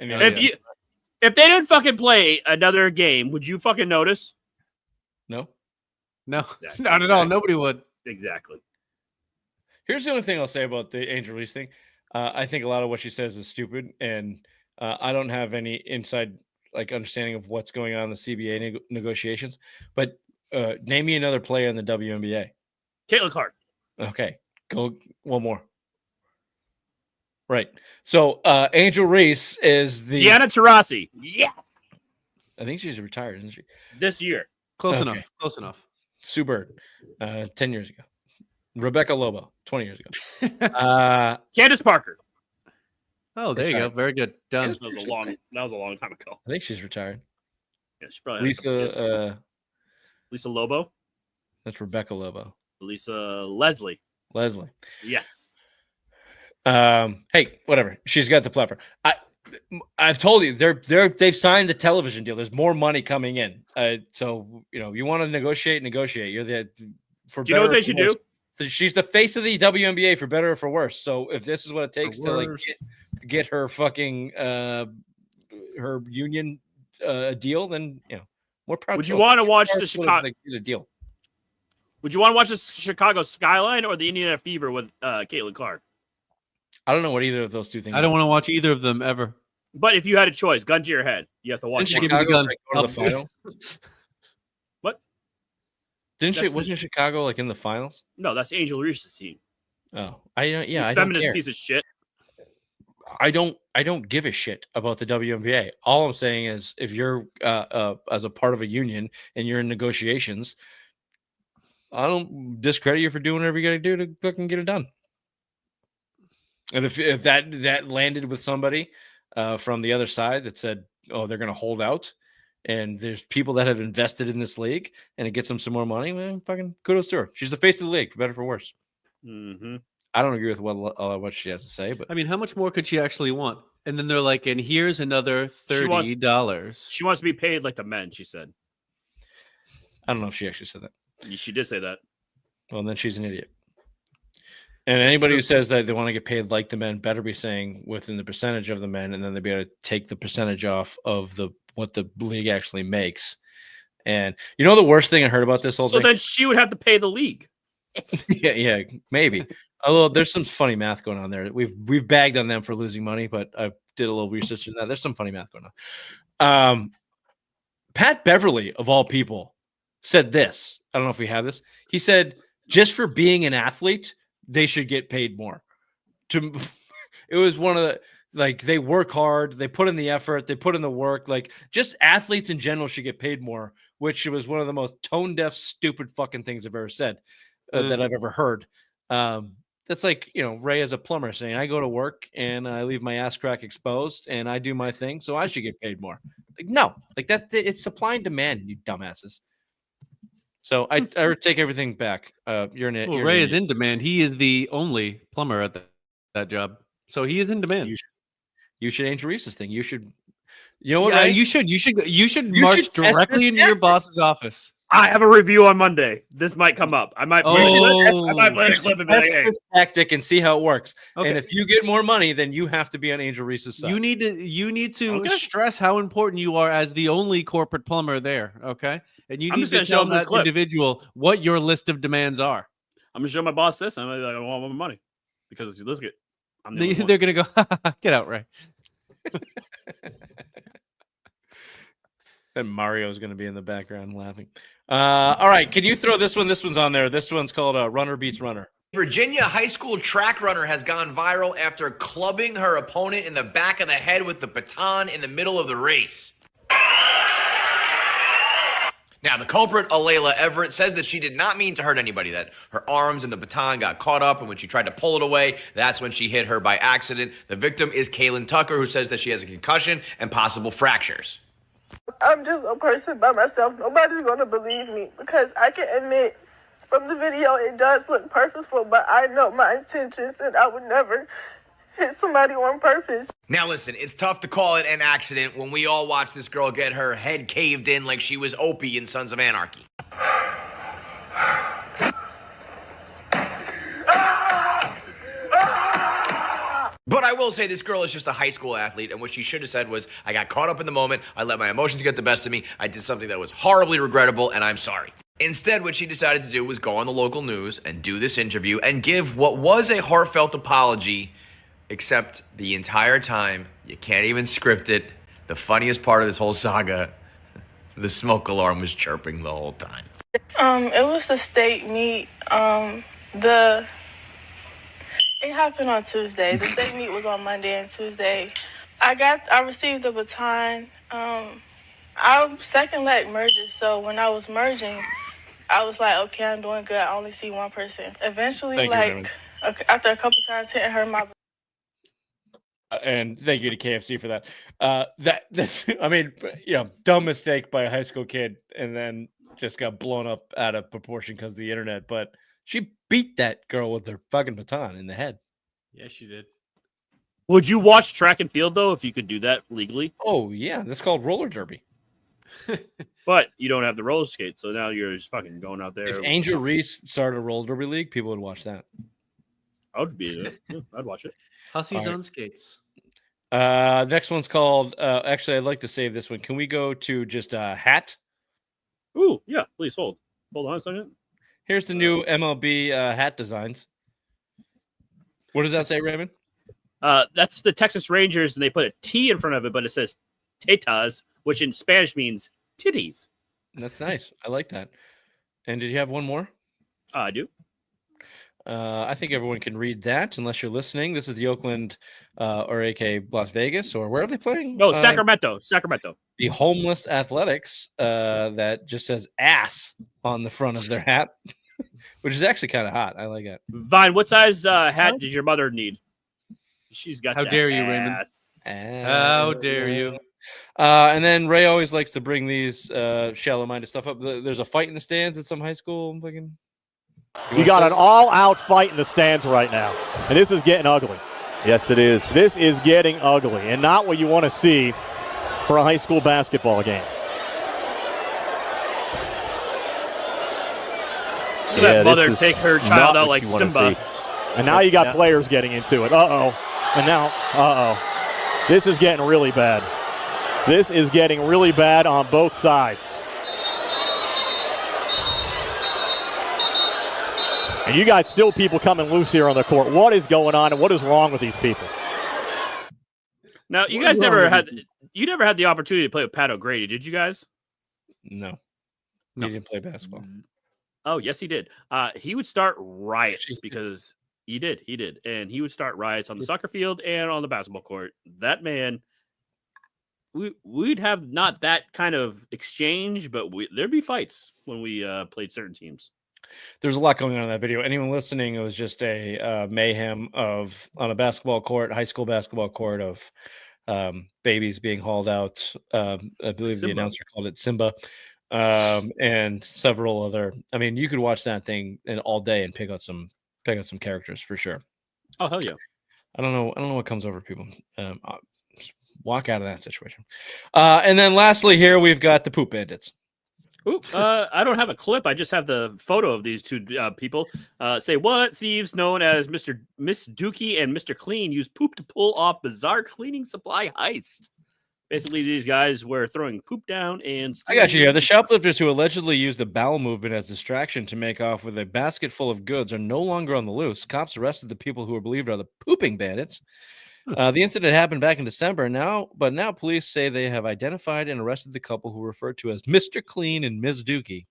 If they didn't fucking play another game, would you fucking notice? No. No, Exactly. not at all. Nobody would. Exactly. Here's the only thing I'll say about the Angel Reese thing. I think a lot of what she says is stupid, and I don't have any inside understanding of what's going on in the CBA negotiations. But name me another player in the WNBA. Caitlin Clark. Okay, go one more. Right. So Angel Reese is the Deanna Taurasi. Yes. I think she's retired, isn't she? This year. Close Okay. enough. Close enough. Sue Bird, 10 years ago. Rebecca Lobo, 20 years ago. Candace Parker. Oh, there you go. Very good. Done. That was a long time ago. I think she's retired. Yeah, she probably had a couple kids. Lisa, Lisa Lobo. that's Rebecca Lobo. Lisa Leslie. Leslie. Yes. Hey, whatever. She's got the plethora. I've told you they've signed the television deal. There's more money coming in. So you want to negotiate. You're the for. Do you know what they should do? So she's the face of the WNBA for better or for worse. So if this is what it takes to get her fucking her union deal, then more proud. Would you want to watch the Chicago deal? Would you want to watch the Chicago Skyline or the Indiana Fever with Caitlin Clark? I don't know what either of those two things. I don't want to watch either of them ever. But if you had a choice, gun to your head, you have to watch Didn't one. she give me the gun? Go to the finals? What? Wasn't Chicago in the finals? No, that's Angel Reese's team. Oh, I don't. Yeah, You I don't feminist care. piece of shit. I don't give a shit about the WNBA. All I'm saying is, if you're as a part of a union and you're in negotiations, I don't discredit you for doing whatever you got to do to fucking get it done. And if that landed with somebody from the other side that said, "Oh, they're going to hold out," and there's people that have invested in this league, and it gets them some more money, well, fucking kudos to her. She's the face of the league, for better or for worse. Mm-hmm. I don't agree with what she has to say, but I mean, how much more could she actually want? And then they're like, and here's another $30. She wants to be paid like the men, she said. I don't know if she actually said that. She did say that. Well, then she's an idiot. And anybody who says that they want to get paid like the men better be saying within the percentage of the men, and then they'll be able to take the percentage off of what the league actually makes. And you know the worst thing I heard about this whole thing? So then she would have to pay the league. yeah, maybe. Although there's some funny math going on there. We've bagged on them for losing money, but I did a little research on that. There's some funny math going on. Pat Beverly, of all people, said this. I don't know if we have this. He said, just for being an athlete, they should get paid more. It was one of the, like, they work hard, they put in the effort, they put in the work. Like, just athletes in general should get paid more, which was one of the most tone deaf, stupid fucking things I've ever said that I've ever heard. That's like, Ray as a plumber saying, I go to work and I leave my ass crack exposed and I do my thing, so I should get paid more. Like, no, like it's supply and demand, you dumbasses. So I take everything back. You're Ray is in demand. He is the only plumber at that job, so he is in demand. You should Angel Reese's thing. You should. You know what? Yeah, Ray? you should march directly into your boss's office. I have a review on Monday. This might come up. I might play a clip and be like, hey. This tactic and see how it works. Okay. And if you get more money, then you have to be on Angel Reese's side. You need to stress how important you are as the only corporate plumber there. Okay, and you need to tell that individual what your list of demands are. I'm gonna show my boss this. I'm gonna be like, I want more money because look at. They're gonna go get out, Ray. And Mario's going to be in the background laughing. All right. Can you throw this one? This one's on there. This one's called Runner Beats Runner. Virginia high school track runner has gone viral after clubbing her opponent in the back of the head with the baton in the middle of the race. Now, the culprit, Alayla Everett, says that she did not mean to hurt anybody, that her arms and the baton got caught up, and when she tried to pull it away, that's when she hit her by accident. The victim is Kaylin Tucker, who says that she has a concussion and possible fractures. I'm just a person by myself. Nobody's going to believe me because I can admit from the video it does look purposeful, but I know my intentions and I would never hit somebody on purpose. Now listen, it's tough to call it an accident when we all watched this girl get her head caved in like she was Opie in Sons of Anarchy. But I will say this girl is just a high school athlete, and what she should have said was, I got caught up in the moment, I let my emotions get the best of me, I did something that was horribly regrettable, and I'm sorry. Instead, what she decided to do was go on the local news and do this interview and give what was a heartfelt apology, except the entire time, you can't even script it. The funniest part of this whole saga, the smoke alarm was chirping the whole time. It was the state meet. It happened on Tuesday. The state meet was on Monday and Tuesday. I received the baton. I'm second leg merges, so when I was merging, I was like, okay, I'm doing good. I only see one person. Eventually, after a couple times hitting her, my and thank you to KFC for that. That's I mean, dumb mistake by a high school kid, and then just got blown up out of proportion because of the internet. But she beat that girl with her fucking baton in the head. Yeah, she did. Would you watch track and field though if you could do that legally? Oh yeah, that's called roller derby. But you don't have the roller skate, so now you're just fucking going out there. If Angel Reese started a roller derby league, people would watch that. I would be there. Yeah, I'd watch it. Hussey's on skates. Next one's called. Actually, I'd like to save this one. Can we go to just a hat? Ooh, yeah. Please hold on a second. Here's the new MLB hat designs. What does that say, Raymond? That's the Texas Rangers, and they put a T in front of it, but it says tetas, which in Spanish means titties. That's nice. I like that. And did you have one more? I do. I think everyone can read that unless you're listening. This is the Oakland or AK Las Vegas, or where are they playing? No, Sacramento. The Homeless Athletics that just says ass on the front of their hat, which is actually kind of hot. I like it. Vine, what size hat does your mother need? She's got How dare you, Raymond? How dare you? And then Ray always likes to bring these shallow-minded stuff up. There's a fight in the stands at some high school. I'm thinking. You got an all-out fight in the stands right now, and this is getting ugly. Yes, it is. This is getting ugly, and not what you want to see for a high school basketball game. Look at that mother take her child out like Simba. And now you got players getting into it. And now, this is getting really bad. This is getting really bad on both sides. And you got still people coming loose here on the court. What is going on, and what is wrong with these people? Now, you guys never had the opportunity to play with Pat O'Grady, did you guys? No. He didn't play basketball. Oh, yes, he did. He would start riots because he did. And he would start riots on the soccer field and on the basketball court. That man, we'd have not that kind of exchange, but there'd be fights when we played certain teams. There's a lot going on in that video. Anyone listening, it was just a mayhem on a basketball court, high school basketball court, of babies being hauled out. I believe the announcer called it Simba, and several other. I mean, you could watch that thing all day and pick out some characters for sure. Oh, hell yeah! I don't know what comes over people. Just walk out of that situation. And then lastly, here we've got the Poop Bandits. Ooh, I don't have a clip. I just have the photo of these two people. Say what? Thieves known as Miss Dookie and Mr. Clean use poop to pull off bizarre cleaning supply heist. Basically, these guys were throwing poop down and... I got you here. The shoplifters who allegedly used a bowel movement as distraction to make off with a basket full of goods are no longer on the loose. Cops arrested the people who are believed are the pooping bandits. The incident happened back in December but now police say they have identified and arrested the couple who referred to as Mr. Clean and Ms. Dookie.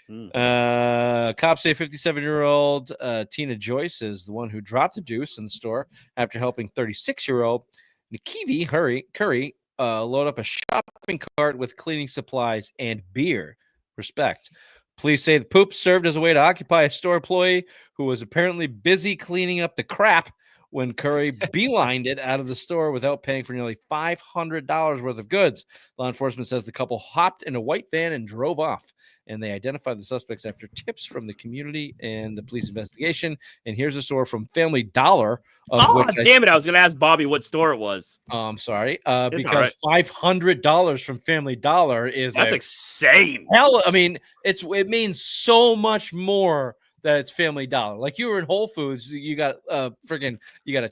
Cops say 57-year-old Tina Joyce is the one who dropped the deuce in the store after helping 36-year-old Nikivi Curry load up a shopping cart with cleaning supplies and beer. Respect. Police say the poop served as a way to occupy a store employee who was apparently busy cleaning up the crap when Curry beelined it out of the store without paying for nearly $500 worth of goods. Law enforcement says the couple hopped in a white van and drove off, and they identified the suspects after tips from the community and the police investigation. And here's a store from Family Dollar. Damn it. I was going to ask Bobby what store it was. I'm sorry. Because $500 from Family Dollar is insane. Hell, I mean, it means so much more that it's Family Dollar. Like you were in Whole Foods, you got a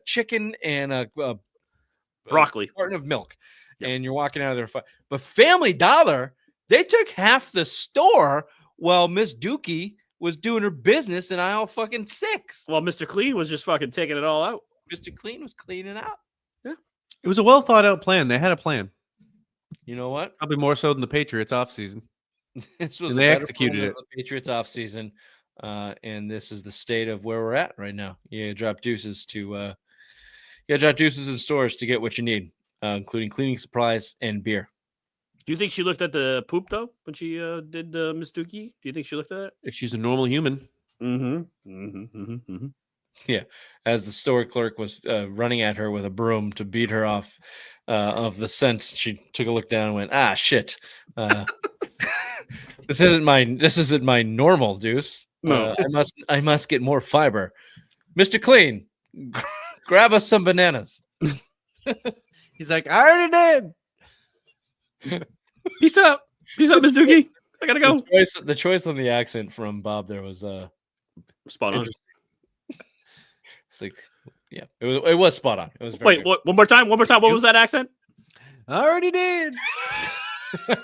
chicken and a broccoli carton of milk, and you're walking out of there. But Family Dollar, they took half the store while Miss Dookie was doing her business in aisle fucking 6. Well, Mr. Clean was just fucking taking it all out. Mr. Clean was cleaning out. Yeah, it was a well thought out plan. They had a plan. You know what? Probably more so than the Patriots offseason. This was and they executed it. The Patriots offseason. And this is the state of where we're at right now. You drop deuces in stores to get what you need, including cleaning supplies and beer. Do you think she looked at the poop though when she did Miss Dookie? Do you think she looked at it? If she's a normal human. Yeah, as the store clerk was running at her with a broom to beat her off of the scent, she took a look down and went, "Ah, shit! This isn't my normal deuce. I must get more fiber." Mr. Clean, grab us some bananas. He's like, "I already did." Peace out, Miss Dookie. I gotta go. The choice on the accent from Bob there was spot on. It's like, yeah, it was spot on. It was very Wait, good. one more time. What was that accent? I already did. This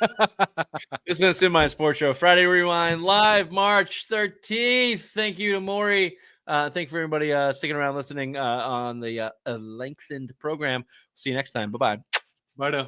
has been the Sim My Sports Show Friday Rewind live March 13th. Thank you to Morey. Thank you for everybody sticking around listening on the lengthened program. See you next time. Bye-bye. Bye now.